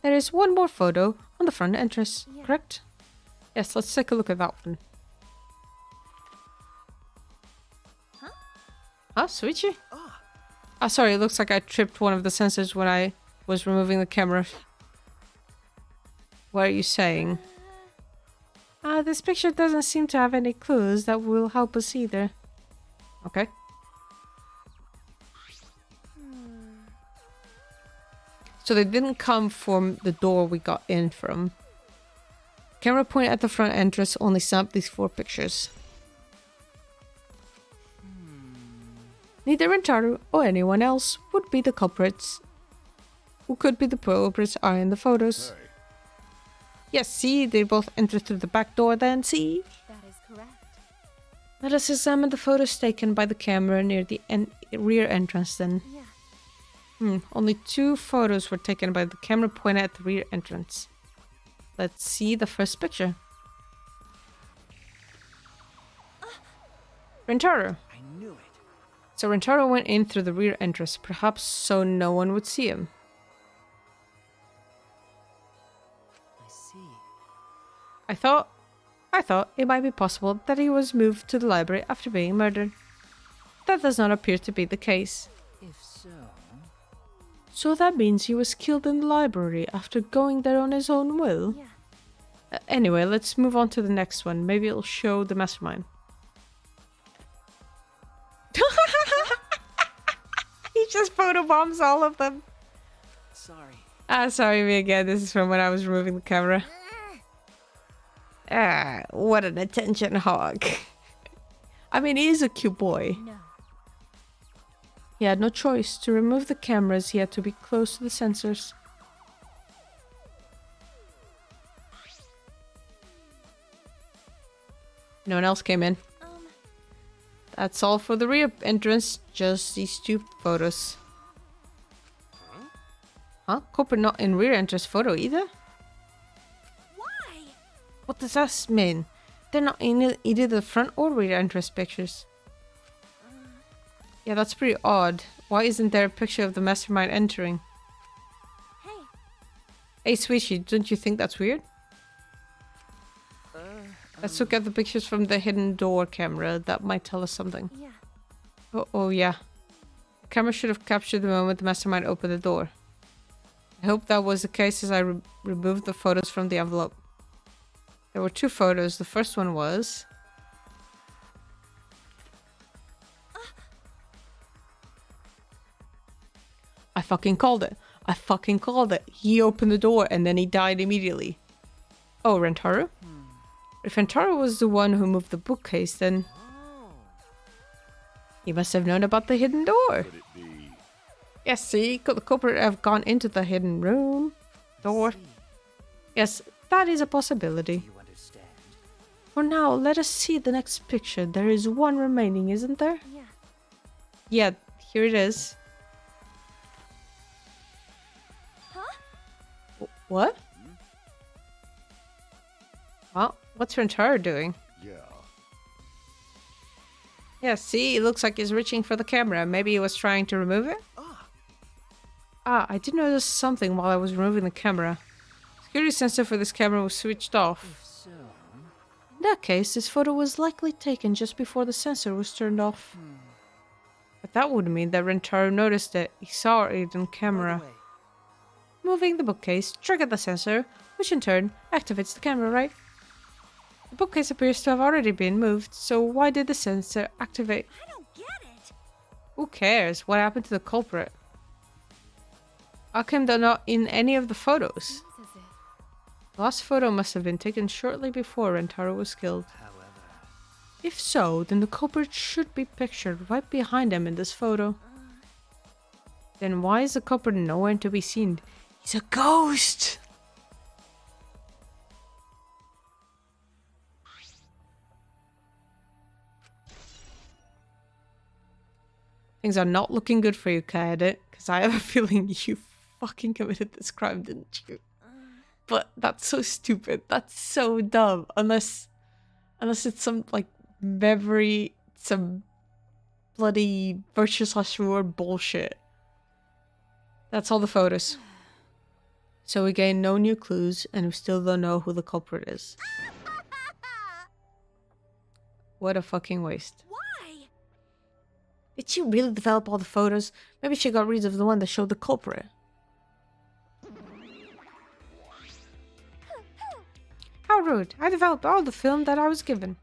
is one more photo on the front entrance, correct? Yes, let's take a look at that one. Huh, Suichi? Ah, sorry, it looks like I tripped one of the sensors when I was removing the camera. What are you saying? This picture doesn't seem to have any clues that will help us either. Okay. So they didn't come from the door we got in from. Camera point at the front entrance only snapped these 4 pictures. Neither Rentaru or anyone else would be the culprits. Who could be the culprits are in the photos. Hey. Yes, see, they both entered through the back door then, see? That is correct. Let us examine the photos taken by the camera near the rear entrance then. Yeah. Only 2 photos were taken by the camera pointed at the rear entrance. Let's see the first picture. Rentaro. I knew it. So Rentaro went in through the rear entrance, perhaps so no one would see him. I see. I thought it might be possible that he was moved to the library after being murdered. That does not appear to be the case. If so... So that means he was killed in the library after going there on his own will? Yeah. Anyway, let's move on to the next one. Maybe it'll show the mastermind. He just photobombs all of them. Sorry. Sorry, me again. This is from when I was removing the camera. What an attention hog. I mean, he is a cute boy. No. He had no choice. To remove the cameras, he had to be close to the sensors. No one else came in. That's all for the rear entrance. Just these 2 photos. Huh? Culprit not in rear entrance photo either? Why? What does that mean? They're not in either the front or rear entrance pictures. Yeah, that's pretty odd. Why isn't there a picture of the mastermind entering? Hey, Hey, Swishy, don't you think that's weird? Let's look at the pictures from the hidden door camera. That might tell us something. yeah. Oh yeah. The camera should have captured the moment the mastermind opened the door. I hope that was the case as I removed the photos from the envelope. There were 2 photos. The first one was... I fucking called it. I fucking called it. He opened the door and then he died immediately. Oh, Rentaro? If Rentaro was the one who moved the bookcase, then... he must have known about the hidden door. Could it be? Yes, see? Could the culprit have gone into the hidden room? Door? See, Yes, that is a possibility. you understand? For now, let us see the next picture. There is one remaining, isn't there? Yeah. Yeah, here it is. Huh? What? Well, what's Rentaro doing? Yeah. Yeah, see? It looks like he's reaching for the camera. Maybe he was trying to remove it? Ah, I did notice something while I was removing the camera. Security sensor for this camera was switched off. If so, In that case, this photo was likely taken just before the sensor was turned off. But that would mean that Rentaro noticed it. He saw it on by camera. the way, Moving the bookcase triggered the sensor, which in turn activates the camera, right? The bookcase appears to have already been moved, so why did the sensor activate? I don't get it. Who cares? What happened to the culprit? How come they're not in any of the photos? Seems as if The last photo must have been taken shortly before Rentaro was killed. however, If so, then the culprit should be pictured right behind him in this photo. Then why is the culprit nowhere to be seen? He's a ghost! Things are not looking good for you, Kaede, because I have a feeling you fucking committed this crime, didn't you? But that's so stupid. That's so dumb. Unless it's some like memory, some bloody virtue/reward bullshit. That's all the photos. So we gain no new clues, and we still don't know who the culprit is. What a fucking waste. Why? Did she really develop all the photos? Maybe she got rid of the one that showed the culprit. How rude. I developed all the film that I was given.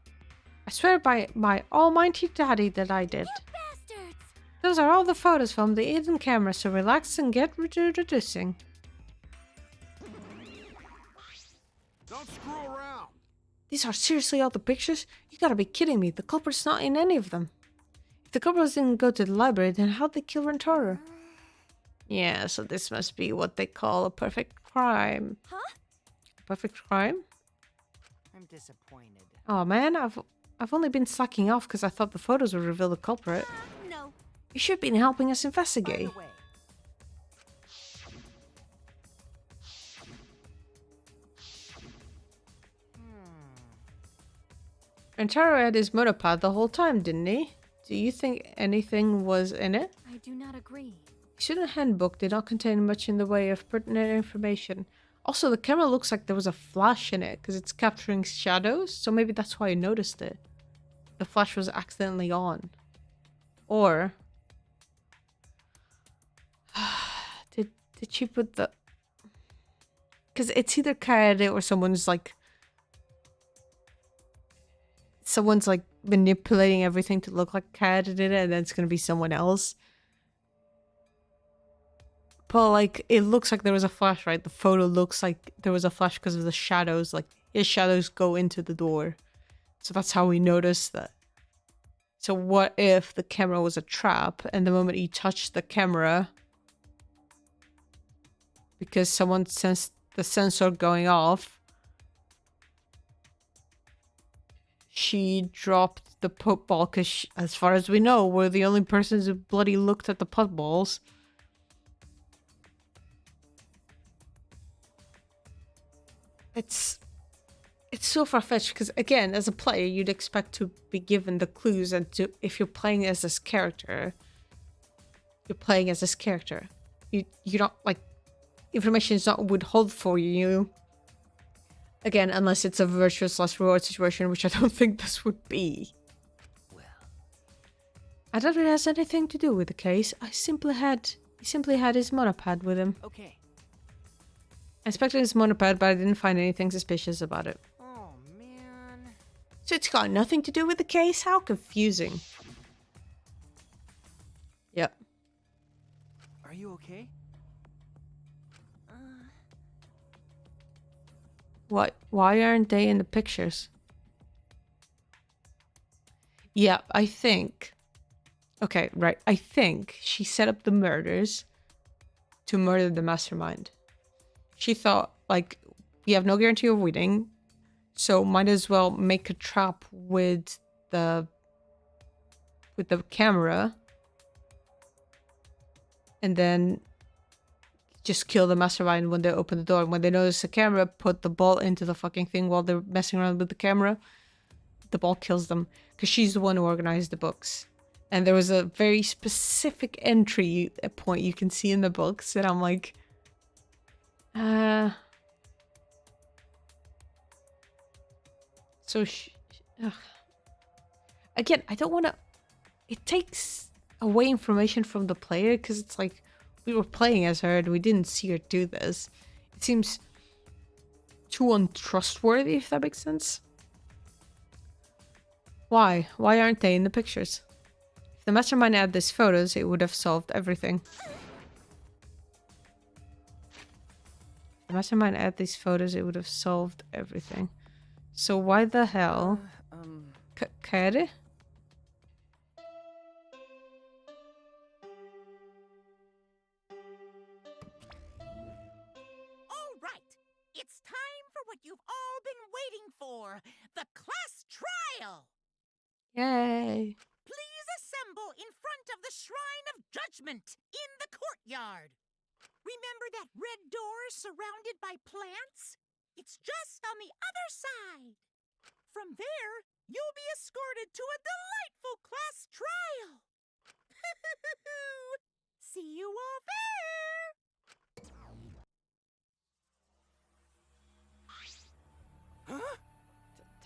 I swear by my almighty daddy that I did. Bastards! Those are all the photos from the hidden camera, so relax and get reducing. Don't screw around. These are seriously all the pictures? You gotta be kidding me. The culprit's not in any of them. If the culprits didn't go to the library, then how'd they kill Rentaro? Yeah, so this must be what they call a perfect crime. Huh? Perfect crime? I'm disappointed. Oh man, I've only been slacking off because I thought the photos would reveal the culprit. No. You should have been helping us By investigate. the way, Rentaro had his monopod the whole time, didn't he? Do you think anything was in it? I do not agree. The student handbook did not contain much in the way of pertinent information. Also, the camera looks like there was a flash in it because it's capturing shadows, so maybe that's why I noticed it. The flash was accidentally on. Or... did she put the... Because it's either Kaede or someone's like manipulating everything to look like Kaede did it, and then it's going to be someone else. But like, it looks like there was a flash, right? The photo looks like there was a flash because of the shadows. Like, his shadows go into the door. So that's how we noticed that. So what if the camera was a trap, and the moment he touched the camera, because someone sensed the sensor going off, she dropped the putt ball because, as far as we know, we're the only persons who bloody looked at the putt balls. It's so far-fetched because, again, as a player, you'd expect to be given the clues, and to, if you're playing as this character, you're playing as this character. You're not like information is not withheld for you. Again, unless it's a virtual/reward situation, which I don't think this would be. Well, I doubt it has anything to do with the case. He simply had his monopad with him. okay. I inspected his monopad, but I didn't find anything suspicious about it. Oh, man. So it's got nothing to do with the case? How confusing. Yep. Are you okay? Why aren't they in the pictures? Yeah, I think... Okay, right. I think she set up the murders to murder the mastermind. She thought, like, we have no guarantee of winning, so might as well make a trap with the camera, and then just kill the mastermind when they open the door. And when they notice the camera, put the ball into the fucking thing while they're messing around with the camera. The ball kills them, because she's the one who organized the books. And there was a very specific entry at point you can see in the books, and I'm like, so again, I don't want to. It takes away information from the player, because it's like we were playing as her and we didn't see her do this. It seems too untrustworthy, if that makes sense. Why? Why aren't they in the pictures? If the mastermind had these photos, it would have solved everything. If the mastermind had these photos, it would have solved everything. So why the hell? Kaede? All right, it's time for what you've all been waiting for, the class trial. Yay! Please assemble in front of the Shrine of Judgment in the courtyard. Remember that red door surrounded by plants? It's just on the other side. From there, you'll be escorted to a delightful class trial. See you all there.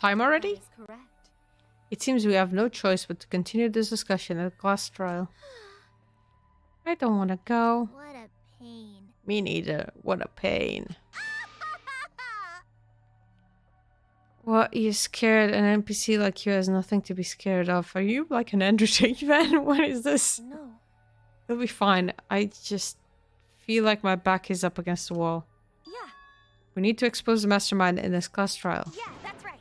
Time That already? is correct. It seems we have no choice but to continue this discussion at the class trial. I don't want to go. What a pain. Me neither. What a pain. What? You're scared? An NPC like you has nothing to be scared of. Are you like an Undertale fan? What is this? No. It'll be fine. I just feel like my back is up against the wall. Yeah, We need to expose the mastermind in this class trial. yeah, that's right.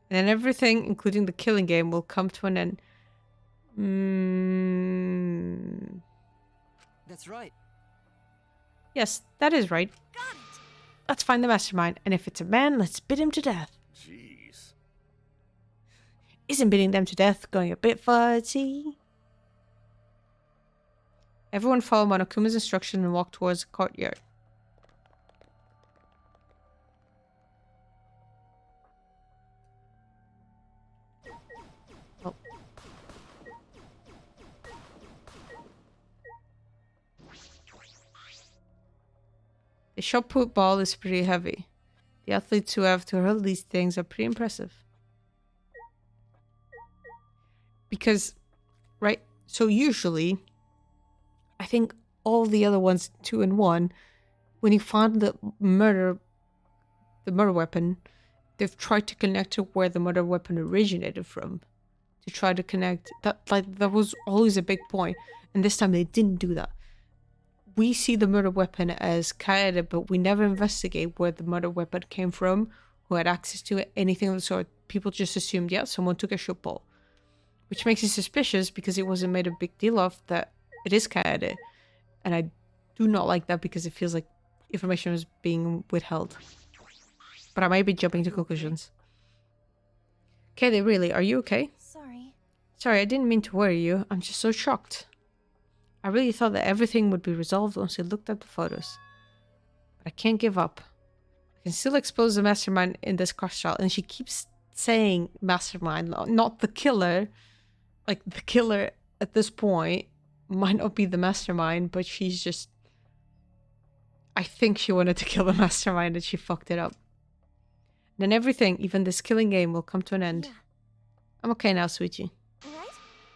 And then everything, including the killing game, will come to an end. That's right. Yes, that is right. Got it. Let's find the mastermind, and if it's a man, let's beat him to death. Jeez. Isn't beating them to death going a bit fuzzy? Everyone follow Monokuma's instruction and walk towards the courtyard. Oh. The shot put ball is pretty heavy. The athletes who have to hurl these things are pretty impressive. Because, right, so usually, I think all the other ones, 2 and 1, when you found the murder weapon, they've tried to connect to where the murder weapon originated from. To try to connect, that was always a big point. And this time they didn't do that. We see the murder weapon as Kaede, but we never investigate where the murder weapon came from, who had access to it, anything of the sort. People just assumed, yeah, someone took a shot ball. Which makes it suspicious because it wasn't made a big deal of that it is Kaede. And I do not like that because it feels like information was being withheld. But I might be jumping to conclusions. Kaede, really, are you okay? Sorry. Sorry, I didn't mean to worry you. I'm just so shocked. I really thought that everything would be resolved once I looked at the photos. But I can't give up. I can still expose the mastermind in this cross trial. And she keeps saying mastermind, not the killer. Like, the killer at this point might not be the mastermind, but she's just... I think she wanted to kill the mastermind and she fucked it up. Then everything, even this killing game, will come to an end. Yeah. I'm okay now, sweetie. Right?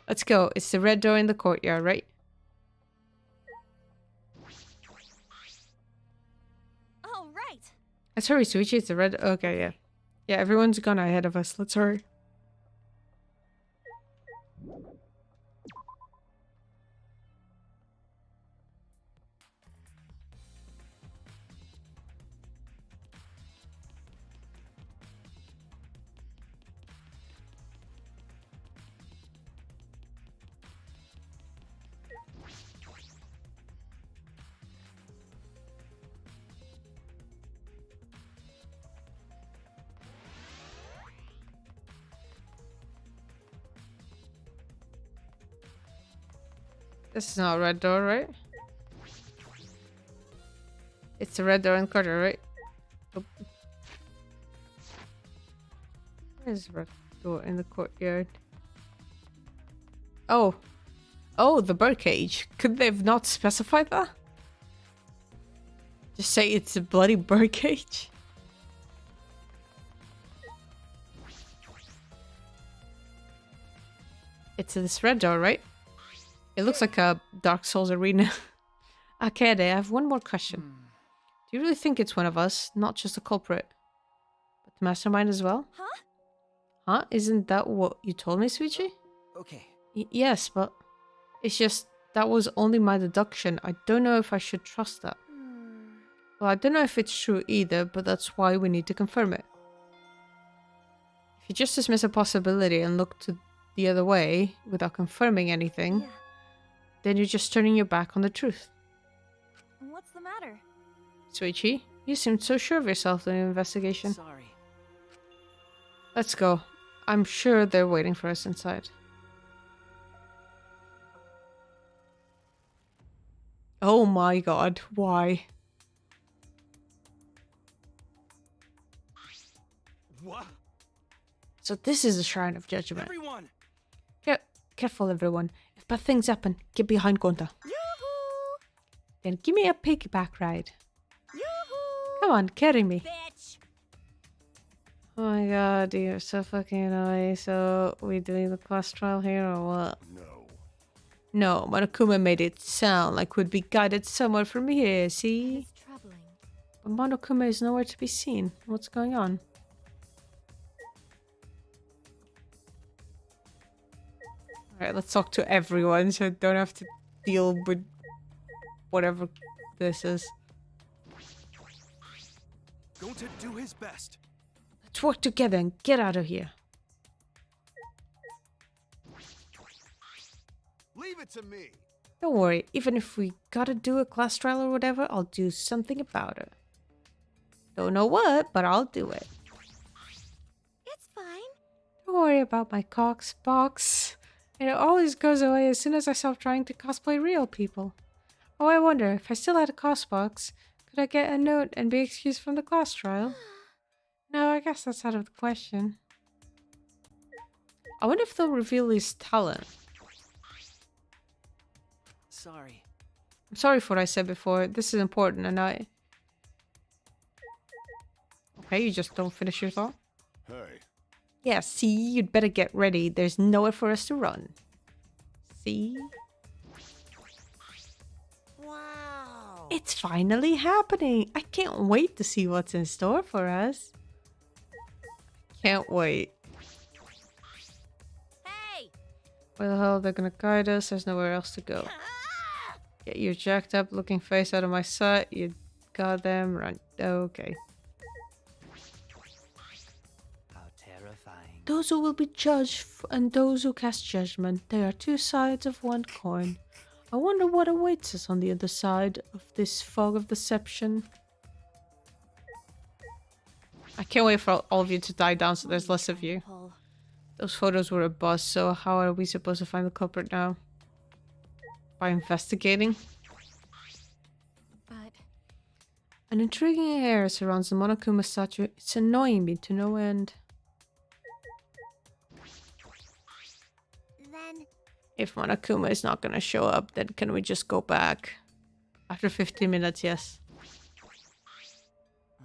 Let's go. It's the red door in the courtyard, right? Oh, right. Let's hurry, sweetie. It's the red... Okay, yeah. Yeah, everyone's gone ahead of us. Let's hurry. This is not a red door, right? It's the red door in the corner, right? Oh. Where's the red door in the courtyard? Oh. Oh, the birdcage. Could they have not specified that? Just say it's a bloody birdcage? It's this red door, right? It looks like a Dark Souls arena. Okay, I have one more question. Do you really think it's one of us, not just a culprit? But the mastermind as well? Huh? Huh? Isn't that what you told me, sweetie? Okay. Yes, but it's just that was only my deduction. I don't know if I should trust that. Well, I don't know if it's true either, but that's why we need to confirm it. If you just dismiss a possibility and look to the other way without confirming anything, Yeah. then you're just turning your back on the truth. What's the matter? Sweetie, you seemed so sure of yourself in the investigation. Sorry. Let's go. I'm sure they're waiting for us inside. Oh my god, why? What? So this is a shrine of judgment. Everyone! Careful, everyone. If bad things happen, get behind Gonta. Yoo-hoo! Then give me a piggyback ride. Yoo-hoo! Come on, carry me. Bitch! Oh my god, you're so fucking annoying. So, we doing the class trial here or what? No. No, Monokuma made it sound like we'd be guided somewhere from here, see? It's troubling. But Monokuma is nowhere to be seen. What's going on? Alright, let's talk to everyone so I don't have to deal with whatever this is. Going to do his best. Let's work together and get out of here. Leave it to me. Don't worry, even if we gotta do a class trial or whatever, I'll do something about it. Don't know what, but I'll do it. It's fine. Don't worry about my Cox box. It always goes away as soon as I stop trying to cosplay real people. Oh, I wonder, if I still had a cost box, could I get a note and be excused from the class trial? No, I guess that's out of the question. I wonder if they'll reveal his talent. Sorry. I'm sorry for what I said before. This is important and I... Okay, you just don't finish your thought? Hey. Yeah, see, you'd better get ready. There's nowhere for us to run. See? Wow. It's finally happening. I can't wait to see what's in store for us. Can't wait. Hey! Where the hell they're gonna guide us? There's nowhere else to go. Ah! Get your jacked up looking face out of my sight. You goddamn run. Okay. How terrifying. Those who will be judged and those who cast judgment. They are two sides of one coin. I wonder what awaits us on the other side of this fog of deception. I can't wait for all of you to die down so there's less of you. Paul. Those photos were a bust, so how are we supposed to find the culprit now? By investigating? But An intriguing air surrounds the Monokuma statue. It's annoying me to no end. Then If Monokuma is not gonna show up, then can we just go back? After 15 minutes, yes.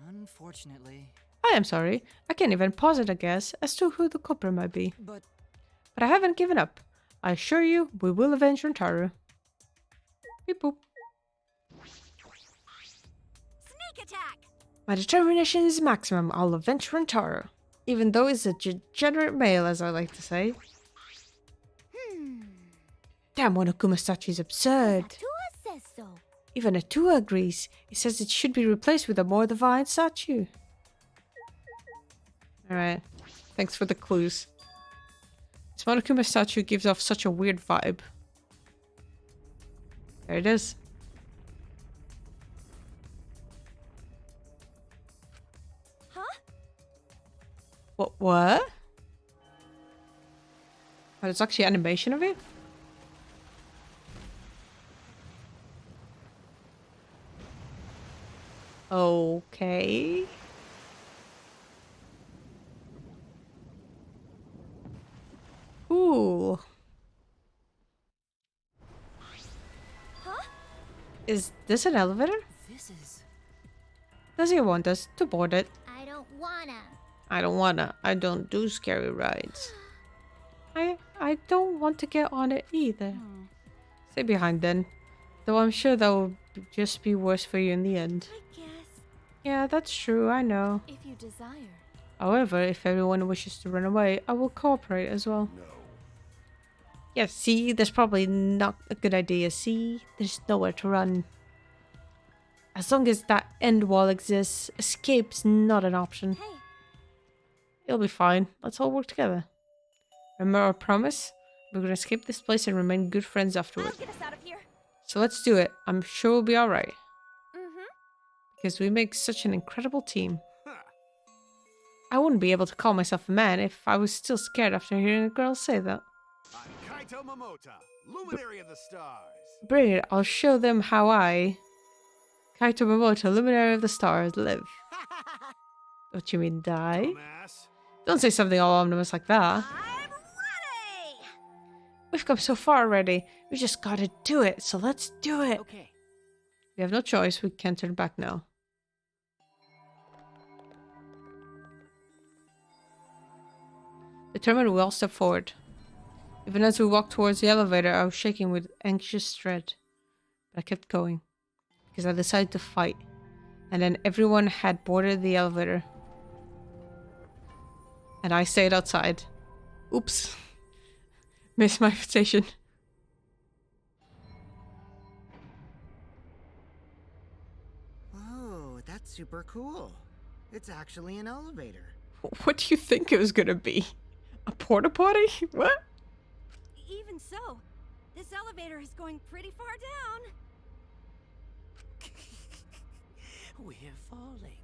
Unfortunately. I am sorry. I can't even posit a guess as to who the culprit might be. But But I haven't given up. I assure you, we will avenge Rentaro. Beep boop. Sneak attack! My determination is maximum. I'll avenge Rentaro. Even though he's a degenerate male, as I like to say. Damn, Monokuma statue is absurd. Tua says so. Even Atua agrees. He says it should be replaced with a more divine statue. Alright. Thanks for the clues. This Monokuma statue gives off such a weird vibe. There it is. Huh? What? Oh, there's actually animation of it? Okay. Ooh. Huh? Is this an elevator? this is... Does he want us to board it? I don't wanna. I don't wanna. I don't do scary rides. I don't want to get on it either. Stay behind then. Though I'm sure that will just be worse for you in the end. I guess. Yeah, that's true, I know. If you desire. However, if everyone wishes to run away, I will cooperate as well. No. Yeah, see, that's probably not a good idea. See, there's nowhere to run. As long as that end wall exists, escape's not an option. Hey, It'll be fine. Let's all work together. Remember our promise? We're gonna escape this place and remain good friends afterward. I'll get us out of here. So let's do it. I'm sure we'll be alright. Mm-hmm. Because we make such an incredible team. Huh. I wouldn't be able to call myself a man if I was still scared after hearing a girl say that. I'm Kaito Momota, luminary of the stars. Bring it. I'll show them how I, Kaito Momota, luminary of the stars, live. What you mean, die? Dumbass. Don't say something all ominous like that. I'm ready! We've come so far already. We just gotta do it, so let's do it. Okay. We have no choice. We can't turn back now. Determined, we all step forward. Even as we walked towards the elevator, I was shaking with anxious dread. But I kept going. Because I decided to fight. And then everyone had boarded the elevator. And I stayed outside. Oops. Missed my station. Oh, that's super cool. It's actually an elevator. What do you think it was gonna be? A porta potty? What? Even so, this elevator is going pretty far down. We're falling.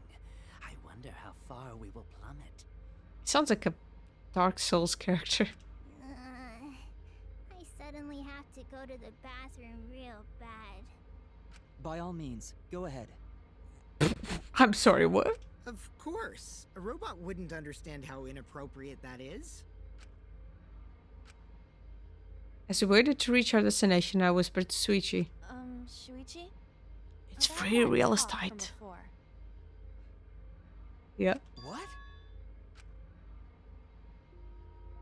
I wonder how far we will plummet. Sounds like a Dark Souls character. I suddenly have to go to the bathroom real bad. By all means, go ahead. I'm sorry, what? Of course. A robot wouldn't understand how inappropriate that is. As we waited to reach our destination, I whispered to Suichi. Shuichi? It's I thought free I had real talked from estate. before. Yeah. What?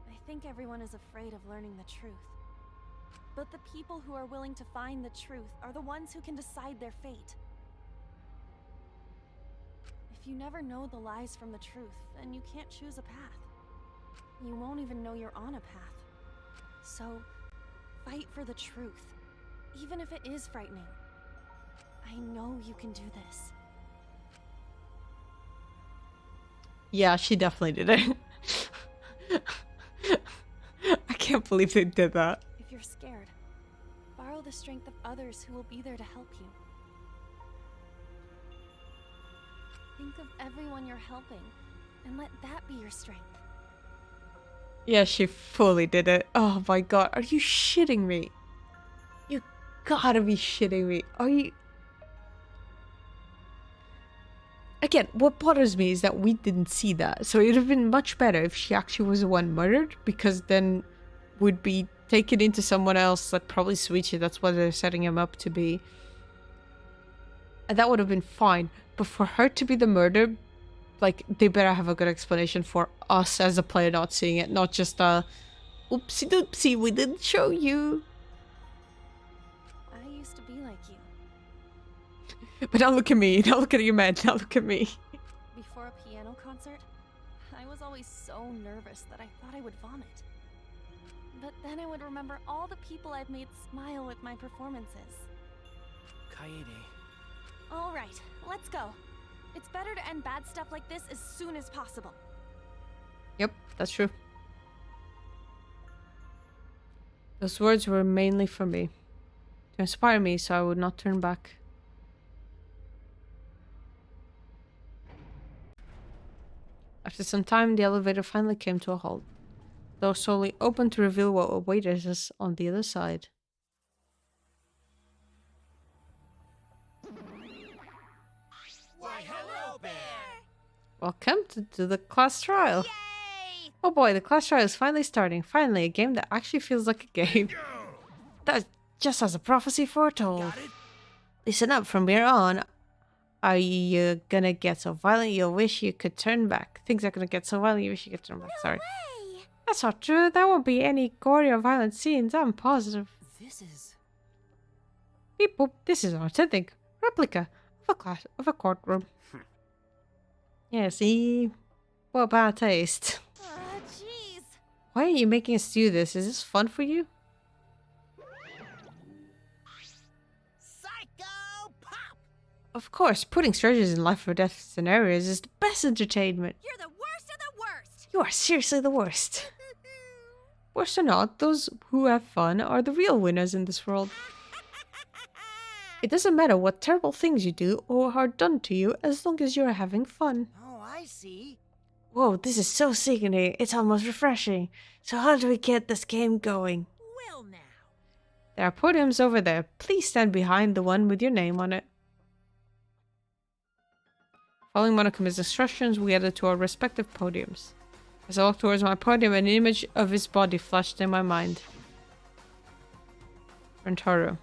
I think everyone is afraid of learning the truth. But the people who are willing to find the truth are the ones who can decide their fate. If you never know the lies from the truth, then you can't choose a path. You won't even know you're on a path. So, fight for the truth, even if it is frightening. I know you can do this. Yeah, she definitely did it. I can't believe they did that. If you're scared, borrow the strength of others who will be there to help you. Think of everyone you're helping, and let that be your strength. Yeah, she fully did it. Oh my god, are you shitting me? You gotta be shitting me. Are you... Again, what bothers me is that we didn't see that. So it would have been much better if she actually was the one murdered, because then we'd be take it into someone else, like probably Suichi, that's what they're setting him up to be. And that would have been fine. But for her to be the murderer, like, they better have a good explanation for us as a player not seeing it, not just a oopsie doopsie, we didn't show you. I used to be like you. But now look at me, now look at you, man, now look at me. Before a piano concert, I was always so nervous that I thought I would vomit. But then I would remember all the people I've made smile with my performances. Kaede. All right, let's go. It's better to end bad stuff like this as soon as possible. Yep, that's true. Those words were mainly for me, to inspire me so I would not turn back. After some time, the elevator finally came to a halt. The door slowly opened to reveal what awaited us on the other side. Why, hello there! Welcome to the class trial. Yay! Oh boy, the class trial is finally starting. Finally, a game that actually feels like a game. That just as a prophecy foretold. Listen up, from here on, are you gonna get so violent you'll wish you could turn back? Things are gonna get so violent you wish you could turn back. Sorry. Way! That's not true. There won't be any gory or violent scenes. I'm positive. This is... Beep boop. This is an authentic replica of a courtroom. Yeah, see? What bad taste. Jeez. Why are you making us do this? Is this fun for you? Psycho Pop! Of course, putting strangers in life or death scenarios is the best entertainment. You're the worst of the worst. You are seriously the worst. Worse or not, those who have fun are the real winners in this world. It doesn't matter what terrible things you do or are done to you as long as you're having fun. Oh, I see. Whoa, this is so sickening. It's almost refreshing. So how do we get this game going? Well, now. There are podiums over there. Please stand behind the one with your name on it. Following Monokuma's instructions, we headed to our respective podiums. As I walked towards my podium, an image of his body flashed in my mind. Rentaro.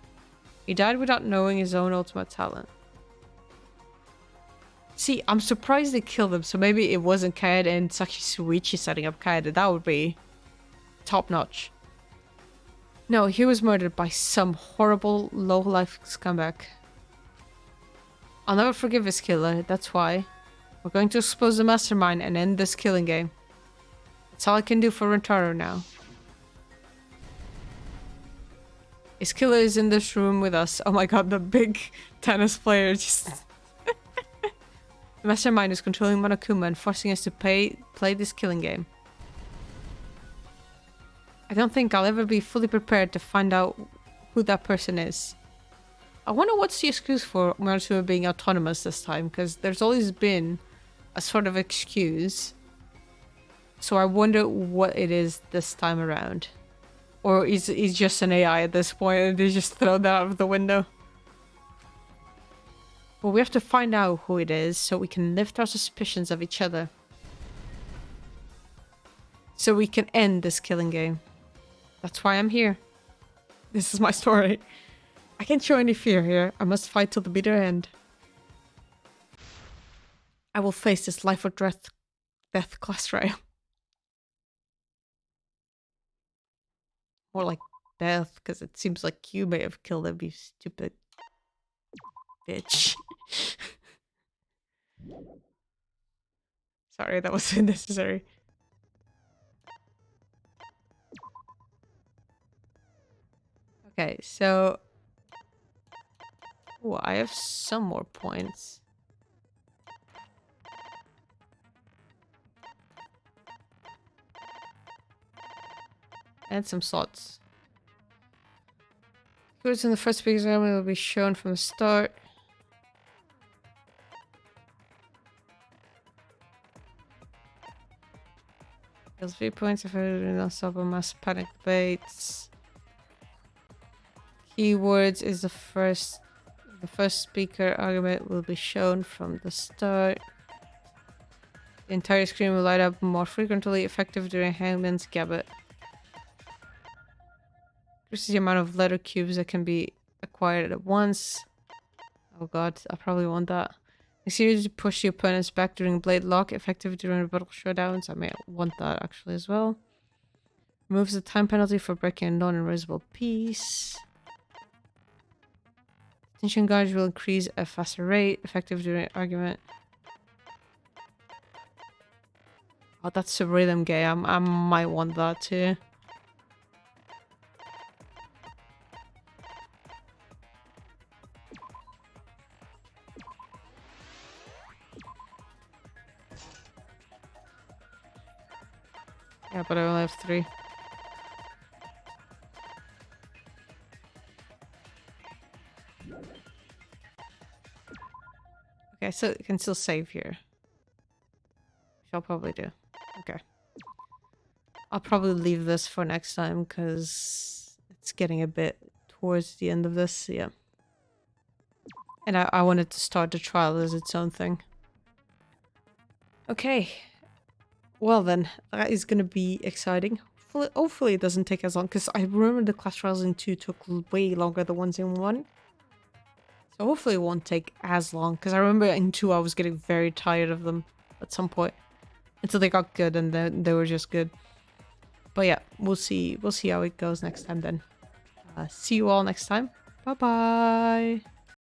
He died without knowing his own ultimate talent. See, I'm surprised they killed him, so maybe it wasn't Kaede and it's actually Suichi setting up Kaede. That would be top notch. No, he was murdered by some horrible low-life scumbag. I'll never forgive his killer, that's why. We're going to expose the mastermind and end this killing game. That's all I can do for Rentaro now. His killer is in this room with us. Oh my god, the big tennis player just... The mastermind is controlling Monokuma and forcing us to play this killing game. I don't think I'll ever be fully prepared to find out who that person is. I wonder what's the excuse for Monokuma being autonomous this time, because there's always been a sort of excuse. So I wonder what it is this time around. Or he's just an AI at this point and they just throw that out of the window. But we have to find out who it is so we can lift our suspicions of each other. So we can end this killing game. That's why I'm here. This is my story. I can't show any fear here. I must fight till the bitter end. I will face this life or death class trial. More like death, because it seems like you may have killed him, you stupid bitch. Sorry, that was unnecessary. Okay, so... Ooh, I have some more points. And some slots. Keywords in the first speaker's army will be shown from the start. Kills viewpoints if I do not stop a mass panic debates. Keywords is the first speaker argument will be shown from the start. The entire screen will light up more frequently, effective during Hangman's Gambit. Increases the amount of letter cubes that can be acquired at once. Oh god, I probably want that. Makes you to push the opponents back during blade lock, effective during the battle showdowns. I may want that actually as well. Removes the time penalty for breaking a non-erasable piece. Tension gauge will increase at a faster rate, effective during argument. Oh, that's a rhythm game. I might want that too. Yeah, but I only have 3. Okay, so you can still save here. Which I'll probably do. Okay. I'll probably leave this for next time because it's getting a bit towards the end of this, yeah. And I wanted to start the trial as its own thing. Okay. Well then, that is going to be exciting. Hopefully it doesn't take as long, because I remember the class trials in 2 took way longer than ones in 1. So hopefully it won't take as long, because I remember in 2 I was getting very tired of them at some point. Until they got good and then they were just good. But yeah, we'll see how it goes next time then. See you all next time. Bye bye!